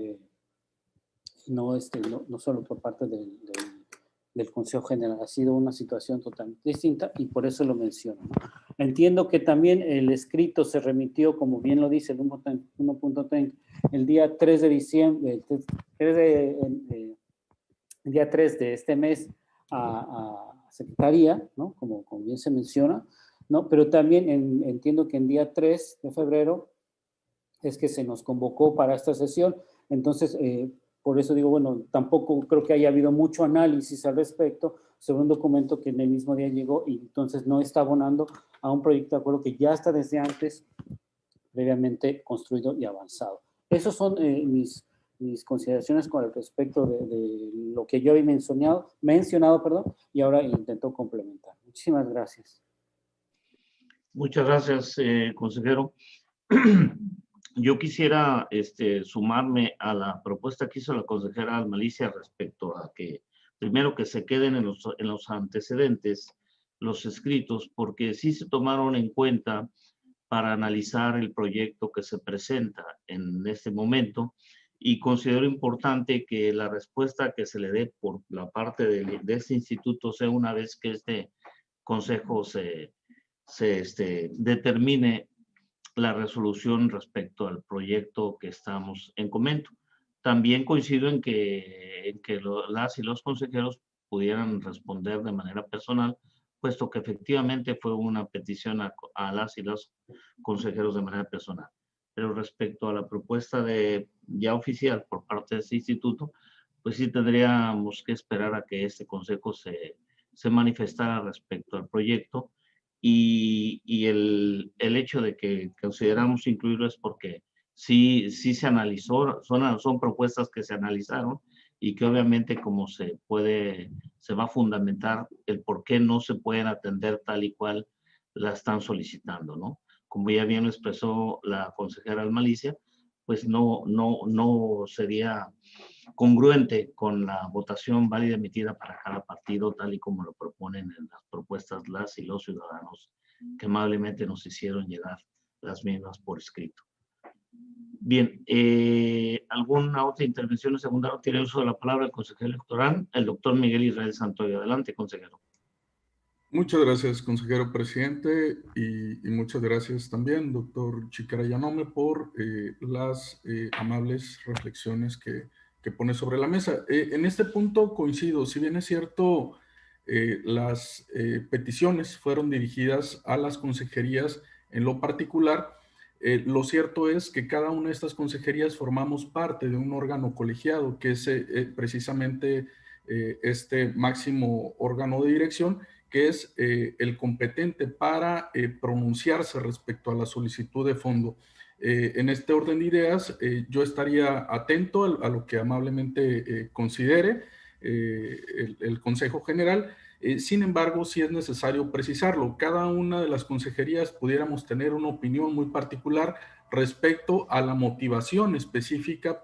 solo por parte del Consejo General. Ha sido una situación totalmente distinta y por eso lo menciono, ¿no? Entiendo que también el escrito se remitió, como bien lo dice el 1.30, el día 3 de diciembre, el día 3 de este mes a Secretaría, ¿no? Como bien se menciona, ¿no? Pero también entiendo que en día 3 de febrero es que se nos convocó para esta sesión. Entonces, por eso digo, bueno, tampoco creo que haya habido mucho análisis al respecto sobre un documento que en el mismo día llegó y entonces no está abonando a un proyecto de acuerdo que ya está desde antes previamente construido y avanzado. Esas son mis consideraciones con el respecto de lo que yo había mencionado, y ahora intento complementar. Muchísimas gracias. Muchas gracias, consejero. Yo quisiera sumarme a la propuesta que hizo la consejera Almalicia respecto a que primero que se queden en los antecedentes los escritos, porque sí se tomaron en cuenta para analizar el proyecto que se presenta en este momento, y considero importante que la respuesta que se le dé por la parte de este instituto sea una vez que este consejo se determine la resolución respecto al proyecto que estamos en comento. También coincido en que las y los consejeros pudieran responder de manera personal, puesto que efectivamente fue una petición a las y los consejeros de manera personal. Pero respecto a la propuesta ya oficial por parte de este instituto, pues sí tendríamos que esperar a que este consejo se manifestara respecto al proyecto. Y el hecho de que consideramos incluirlo es porque sí se analizó, son propuestas que se analizaron y que obviamente como se va a fundamentar el por qué no se pueden atender tal y cual la están solicitando, ¿no? Como ya bien lo expresó la consejera Almalicia, pues no sería congruente con la votación válida emitida para cada partido, tal y como lo proponen en las propuestas las y los ciudadanos que amablemente nos hicieron llegar las mismas por escrito. Bien, ¿alguna otra intervención? En segunda, tiene uso de la palabra el consejero electoral, el doctor Miguel Israel Santoyo. Adelante, consejero. Muchas gracias, consejero presidente, y muchas gracias también, doctor Chicara Yanome, por las amables reflexiones que pone sobre la mesa. En este punto coincido, si bien es cierto, las peticiones fueron dirigidas a las consejerías en lo particular, lo cierto es que cada una de estas consejerías formamos parte de un órgano colegiado, que es precisamente este máximo órgano de dirección, que es el competente para pronunciarse respecto a la solicitud de fondo. En este orden de ideas, yo estaría atento a lo que amablemente considere el Consejo General. Sin embargo, sí es necesario precisarlo. Cada una de las consejerías pudiéramos tener una opinión muy particular respecto a la motivación específica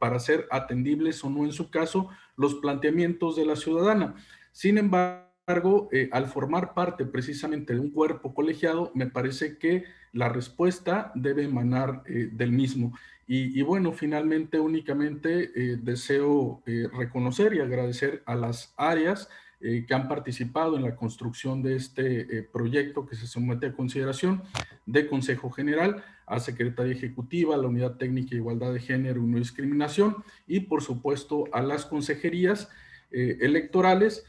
para ser atendibles o no, en su caso, los planteamientos de la ciudadana. Sin embargo, embargo, al formar parte precisamente de un cuerpo colegiado, me parece que la respuesta debe emanar del mismo. Y bueno, finalmente únicamente deseo reconocer y agradecer a las áreas que han participado en la construcción de este proyecto que se somete a consideración de Consejo General, a Secretaría Ejecutiva, a la Unidad Técnica de Igualdad de Género y No Discriminación y por supuesto a las consejerías electorales,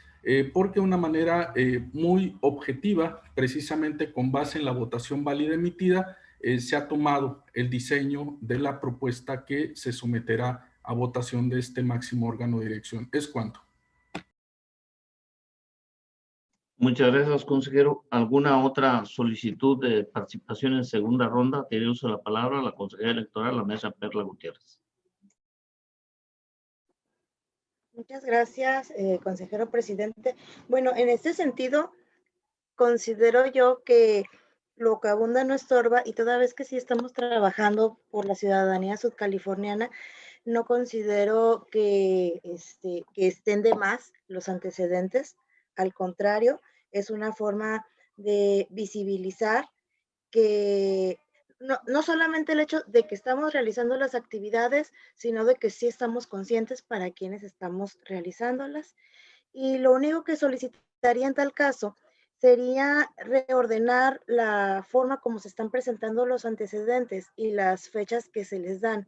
porque de una manera muy objetiva, precisamente con base en la votación válida emitida, se ha tomado el diseño de la propuesta que se someterá a votación de este máximo órgano de dirección. Es cuanto. Muchas gracias, consejero. ¿Alguna otra solicitud de participación en segunda ronda? Tiene uso de la palabra la consejera electoral, la maestra Perla Gutiérrez. Muchas gracias, consejero presidente. Bueno, en este sentido, considero yo que lo que abunda no estorba y toda vez que sí estamos trabajando por la ciudadanía sudcaliforniana, no considero que estén de más los antecedentes. Al contrario, es una forma de visibilizar que no solamente el hecho de que estamos realizando las actividades, sino de que sí estamos conscientes para quienes estamos realizándolas. Y lo único que solicitaría en tal caso sería reordenar la forma como se están presentando los antecedentes y las fechas que se les dan.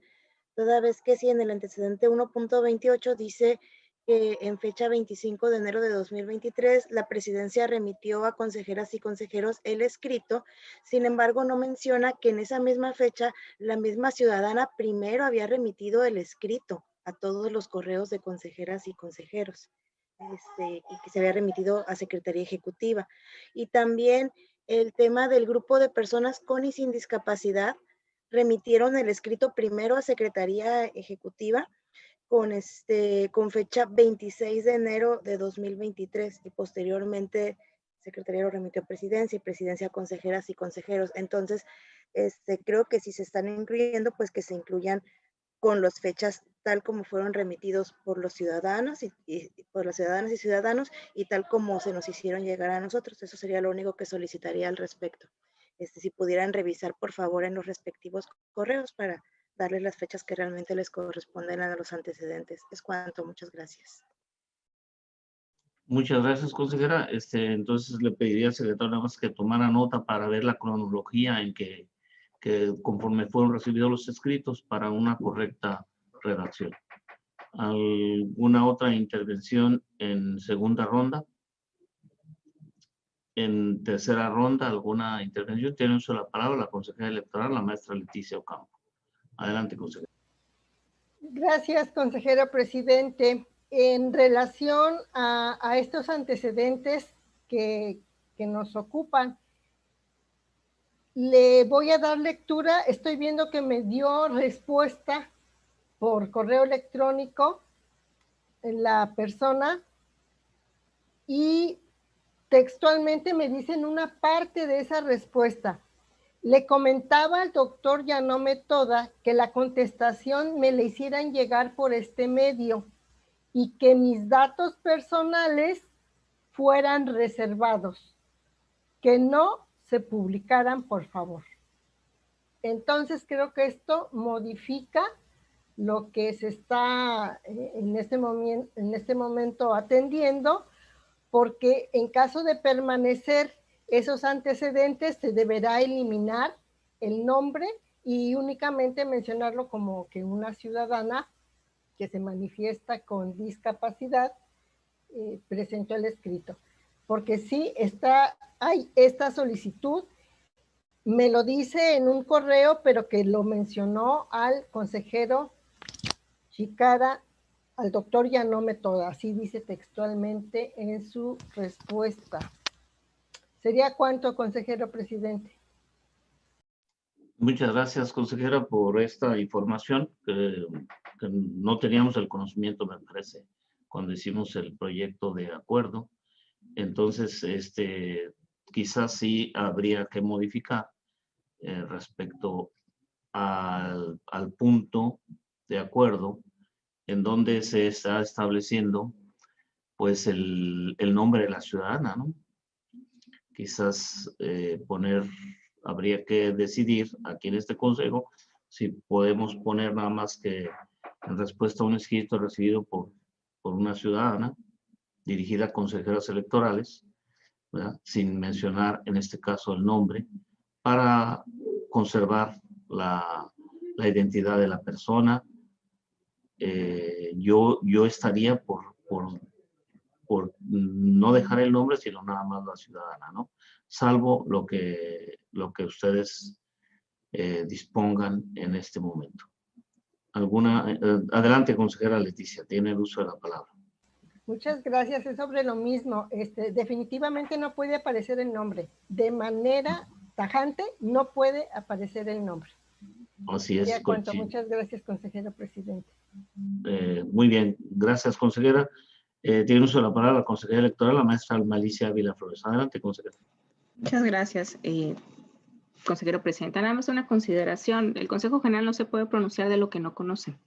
Toda vez que si en el antecedente 1.28 dice que en fecha 25 de enero de 2023 la presidencia remitió a consejeras y consejeros el escrito, sin embargo no menciona que en esa misma fecha la misma ciudadana primero había remitido el escrito a todos los correos de consejeras y consejeros. Y que se había remitido a Secretaría Ejecutiva. Y también el tema del grupo de personas con y sin discapacidad, remitieron el escrito primero a Secretaría Ejecutiva con fecha 26 de enero de 2023 y posteriormente Secretaría lo remitió a Presidencia y Presidencia a consejeras y consejeros. Entonces, creo que si se están incluyendo, pues que se incluyan con las fechas tal como fueron remitidos por los ciudadanos y por las ciudadanas y ciudadanos y tal como se nos hicieron llegar a nosotros. Eso sería lo único que solicitaría al respecto. Si pudieran revisar, por favor, en los respectivos correos para darles las fechas que realmente les corresponden a los antecedentes. Es cuanto. Muchas gracias. Muchas gracias, consejera. Entonces le pediría al secretario nada más que tomara nota para ver la cronología en que conforme fueron recibidos los escritos para una correcta redacción. ¿Alguna otra intervención en segunda ronda? En tercera ronda, ¿alguna intervención? Tiene uso de la palabra la consejera electoral, la maestra Leticia Ocampo. Adelante, consejera. Gracias, consejero presidente. En relación a estos antecedentes que nos ocupan, le voy a dar lectura. Estoy viendo que me dio respuesta por correo electrónico la persona y textualmente me dicen una parte de esa respuesta. Le comentaba al doctor Yanome Toda que la contestación me la hicieran llegar por este medio y que mis datos personales fueran reservados, que no se publicaran, por favor. Entonces creo que esto modifica lo que se está en este momento atendiendo, porque en caso de permanecer esos antecedentes se deberá eliminar el nombre y únicamente mencionarlo como que una ciudadana que se manifiesta con discapacidad presentó el escrito. Porque sí hay esta solicitud, me lo dice en un correo, pero que lo mencionó al consejero Chicara, al doctor Yanome Toda, así dice textualmente en su respuesta. ¿Sería cuánto, consejero presidente? Muchas gracias, consejera, por esta información que no teníamos el conocimiento, me parece, cuando hicimos el proyecto de acuerdo. Entonces, quizás sí habría que modificar respecto al punto de acuerdo en donde se está estableciendo pues el nombre de la ciudadana, ¿no? Quizás habría que decidir aquí en este consejo si podemos poner nada más que en respuesta a un escrito recibido por una ciudadana dirigida a consejeros electorales, ¿verdad? Sin mencionar en este caso el nombre, para conservar la identidad de la persona. Yo estaría por no dejar el nombre, sino nada más la ciudadana, ¿no? Salvo lo que ustedes dispongan en este momento. Adelante, consejera Leticia, tiene el uso de la palabra. Muchas gracias. Es sobre lo mismo. Definitivamente no puede aparecer el nombre. De manera tajante no puede aparecer el nombre. Así es. Muchas gracias, consejero presidente. Muy bien. Gracias, consejera. Tiene uso de la palabra la consejera electoral, la maestra Malicia Ávila Flores. Adelante, consejera. Muchas gracias, consejero presidente. Nada más una consideración. El Consejo General no se puede pronunciar de lo que no conoce.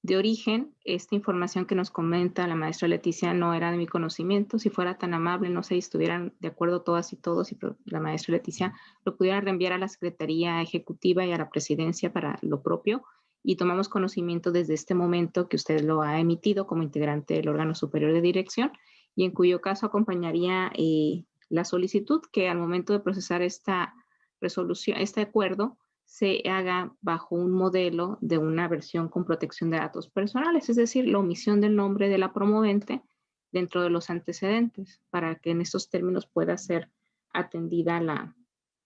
De origen, esta información que nos comenta la maestra Leticia no era de mi conocimiento. Si fuera tan amable, no sé si estuvieran de acuerdo todas y todos, y la maestra Leticia lo pudiera reenviar a la Secretaría Ejecutiva y a la Presidencia para lo propio, y tomamos conocimiento desde este momento que usted lo ha emitido como integrante del órgano superior de dirección, y en cuyo caso acompañaría la solicitud que al momento de procesar esta resolución, este acuerdo, se haga bajo un modelo de una versión con protección de datos personales, es decir, la omisión del nombre de la promovente dentro de los antecedentes, para que en estos términos pueda ser atendida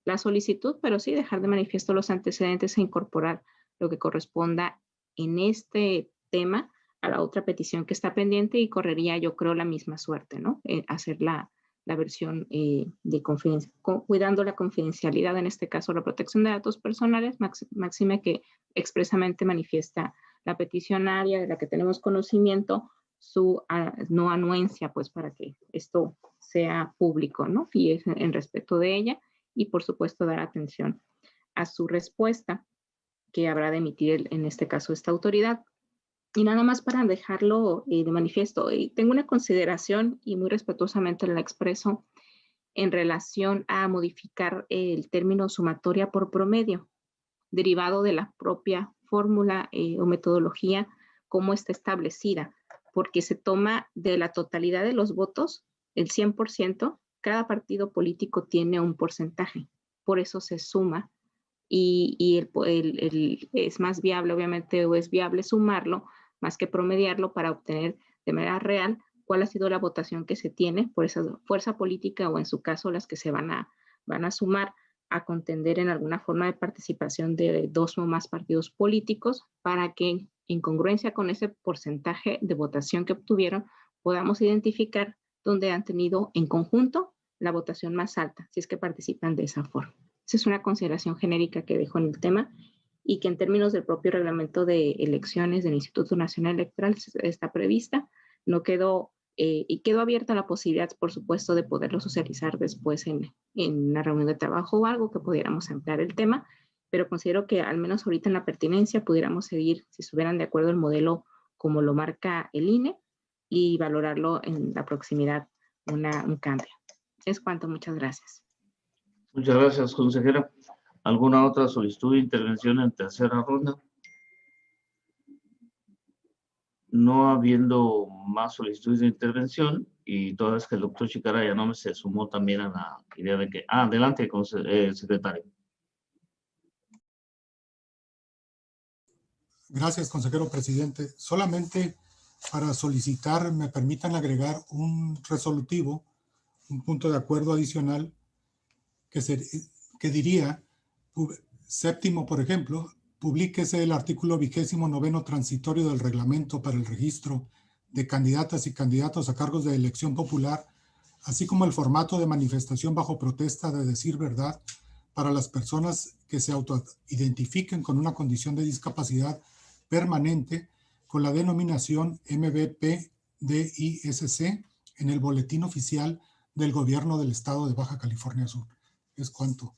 la solicitud, pero sí dejar de manifiesto los antecedentes e incorporar lo que corresponda en este tema a la otra petición que está pendiente, y correría, yo creo, la misma suerte, ¿no? Hacer la versión de cuidando la confidencialidad, en este caso la protección de datos personales, máxime que expresamente manifiesta la peticionaria de la que tenemos conocimiento su no anuencia, pues, para que esto sea público, ¿no? Y es en respeto de ella, y por supuesto dar atención a su respuesta que habrá de emitir en este caso esta autoridad. Y nada más para dejarlo de manifiesto, tengo una consideración y muy respetuosamente la expreso en relación a modificar el término sumatoria por promedio, derivado de la propia fórmula o metodología como está establecida, porque se toma de la totalidad de los votos, el 100%, cada partido político tiene un porcentaje, por eso se suma, y es más viable, obviamente, o es viable sumarlo más que promediarlo para obtener de manera real cuál ha sido la votación que se tiene por esa fuerza política, o en su caso las que se van a sumar a contender en alguna forma de participación de dos o más partidos políticos, para que en congruencia con ese porcentaje de votación que obtuvieron podamos identificar dónde han tenido en conjunto la votación más alta, si es que participan de esa forma. Esa es una consideración genérica que dejo en el tema, y que en términos del propio reglamento de elecciones del Instituto Nacional Electoral está prevista. No quedó, y quedó abierta la posibilidad, por supuesto, de poderlo socializar después en una reunión de trabajo o algo que pudiéramos ampliar el tema, pero considero que al menos ahorita en la pertinencia pudiéramos seguir, si estuvieran de acuerdo, el modelo como lo marca el INE, y valorarlo en la proximidad un cambio. Es cuanto, muchas gracias. Muchas gracias, consejera. ¿Alguna otra solicitud de intervención en tercera ronda? No habiendo más solicitudes de intervención, y toda vez que el doctor Chicara ya no se sumó también a la idea de que... adelante, secretario. Gracias, consejero presidente. Solamente para solicitar, me permitan agregar un resolutivo, un punto de acuerdo adicional, que diría, séptimo, por ejemplo, publíquese el artículo 29º transitorio del reglamento para el registro de candidatas y candidatos a cargos de elección popular, así como el formato de manifestación bajo protesta de decir verdad para las personas que se autoidentifiquen con una condición de discapacidad permanente, con la denominación MBPDISC en el boletín oficial del gobierno del estado de Baja California Sur. Es cuanto.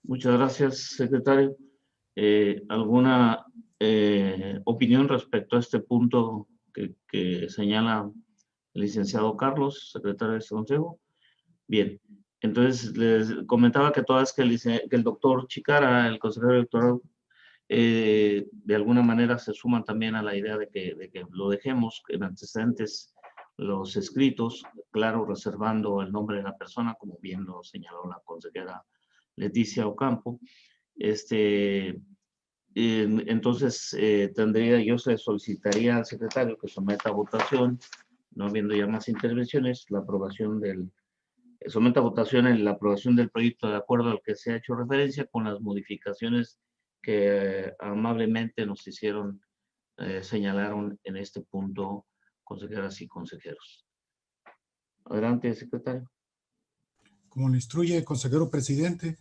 Muchas gracias, secretario. ¿Alguna opinión respecto a este punto que señala el licenciado Carlos, secretario de este consejo? Bien, entonces les comentaba que todas que el doctor Chicara, el consejero electoral, de alguna manera se suman también a la idea de que lo dejemos en antecedentes los escritos, claro, reservando el nombre de la persona, como bien lo señaló la consejera Leticia Ocampo. Entonces, yo se solicitaría al secretario que someta a votación, no habiendo ya más intervenciones, la aprobación someta a votación la aprobación del proyecto de acuerdo al que se ha hecho referencia con las modificaciones que amablemente nos señalaron en este punto, consejeras y consejeros. Adelante, secretario. Como lo instruye el consejero presidente,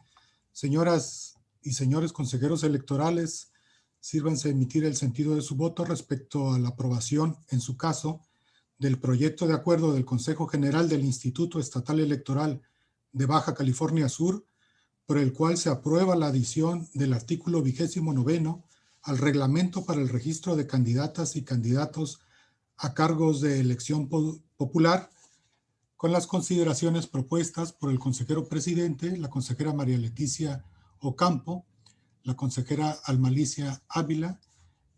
señoras y señores consejeros electorales, sírvanse a emitir el sentido de su voto respecto a la aprobación, en su caso, del proyecto de acuerdo del Consejo General del Instituto Estatal Electoral de Baja California Sur, por el cual se aprueba la adición del artículo 29 al reglamento para el registro de candidatas y candidatos a cargos de elección popular, con las consideraciones propuestas por el consejero presidente, la consejera María Leticia Ocampo, la consejera Almalicia Ávila,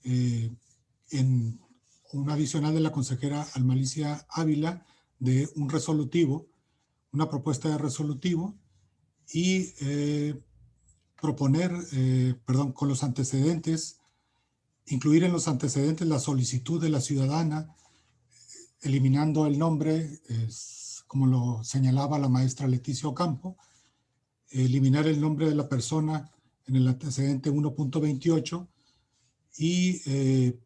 en un adicional de la consejera Almalicia Ávila de un resolutivo, una propuesta de resolutivo, y con los antecedentes, incluir en los antecedentes la solicitud de la ciudadana, eliminando el nombre, como lo señalaba la maestra Leticia Ocampo, eliminar el nombre de la persona en el antecedente 1.28 y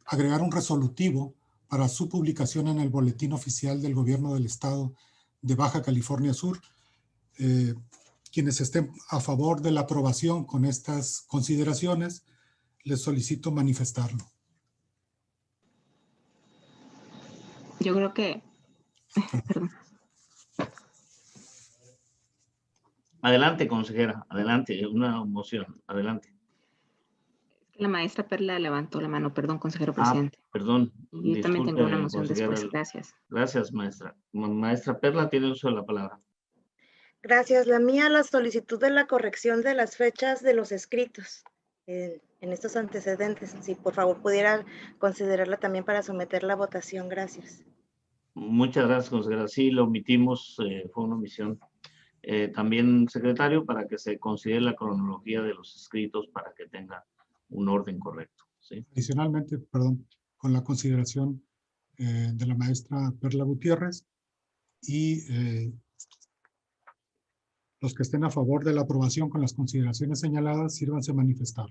agregar un resolutivo para su publicación en el Boletín Oficial del Gobierno del Estado de Baja California Sur. Quienes estén a favor de la aprobación con estas consideraciones, les solicito manifestarlo. Yo creo que... Perdón. Adelante, consejera, adelante, una moción, adelante. La maestra Perla levantó la mano, perdón, consejero presidente. Perdón. Y yo también tengo una moción después, gracias. Gracias, maestra. Maestra Perla, tiene uso de la palabra. Gracias. La mía, la solicitud de la corrección de las fechas de los escritos en estos antecedentes. Si por favor pudiera considerarla también para someterla a votación. Gracias. Muchas gracias, consejera. Sí, lo omitimos, fue una omisión. También, secretario, para que se considere la cronología de los escritos para que tenga un orden correcto. ¿Sí? Adicionalmente, perdón, con la consideración de la maestra Perla Gutiérrez y los que estén a favor de la aprobación con las consideraciones señaladas, sírvanse a manifestar.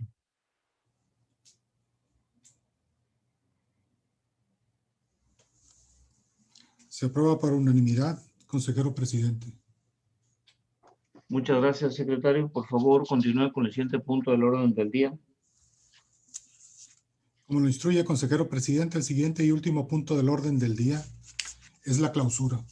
Se aprueba por unanimidad, consejero presidente. Muchas gracias, secretario. Por favor, continúe con el siguiente punto del orden del día. Como lo instruye el consejero presidente, el siguiente y último punto del orden del día es la clausura.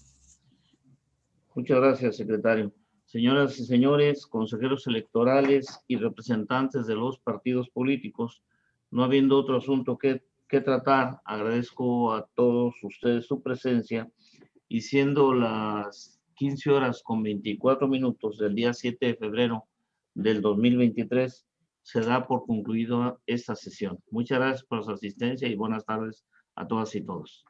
Muchas gracias, secretario. Señoras y señores, consejeros electorales y representantes de los partidos políticos, no habiendo otro asunto que tratar, agradezco a todos ustedes su presencia y siendo las 15:24 del día 7 de febrero del 2023, se da por concluido esta sesión. Muchas gracias por su asistencia y buenas tardes a todas y todos.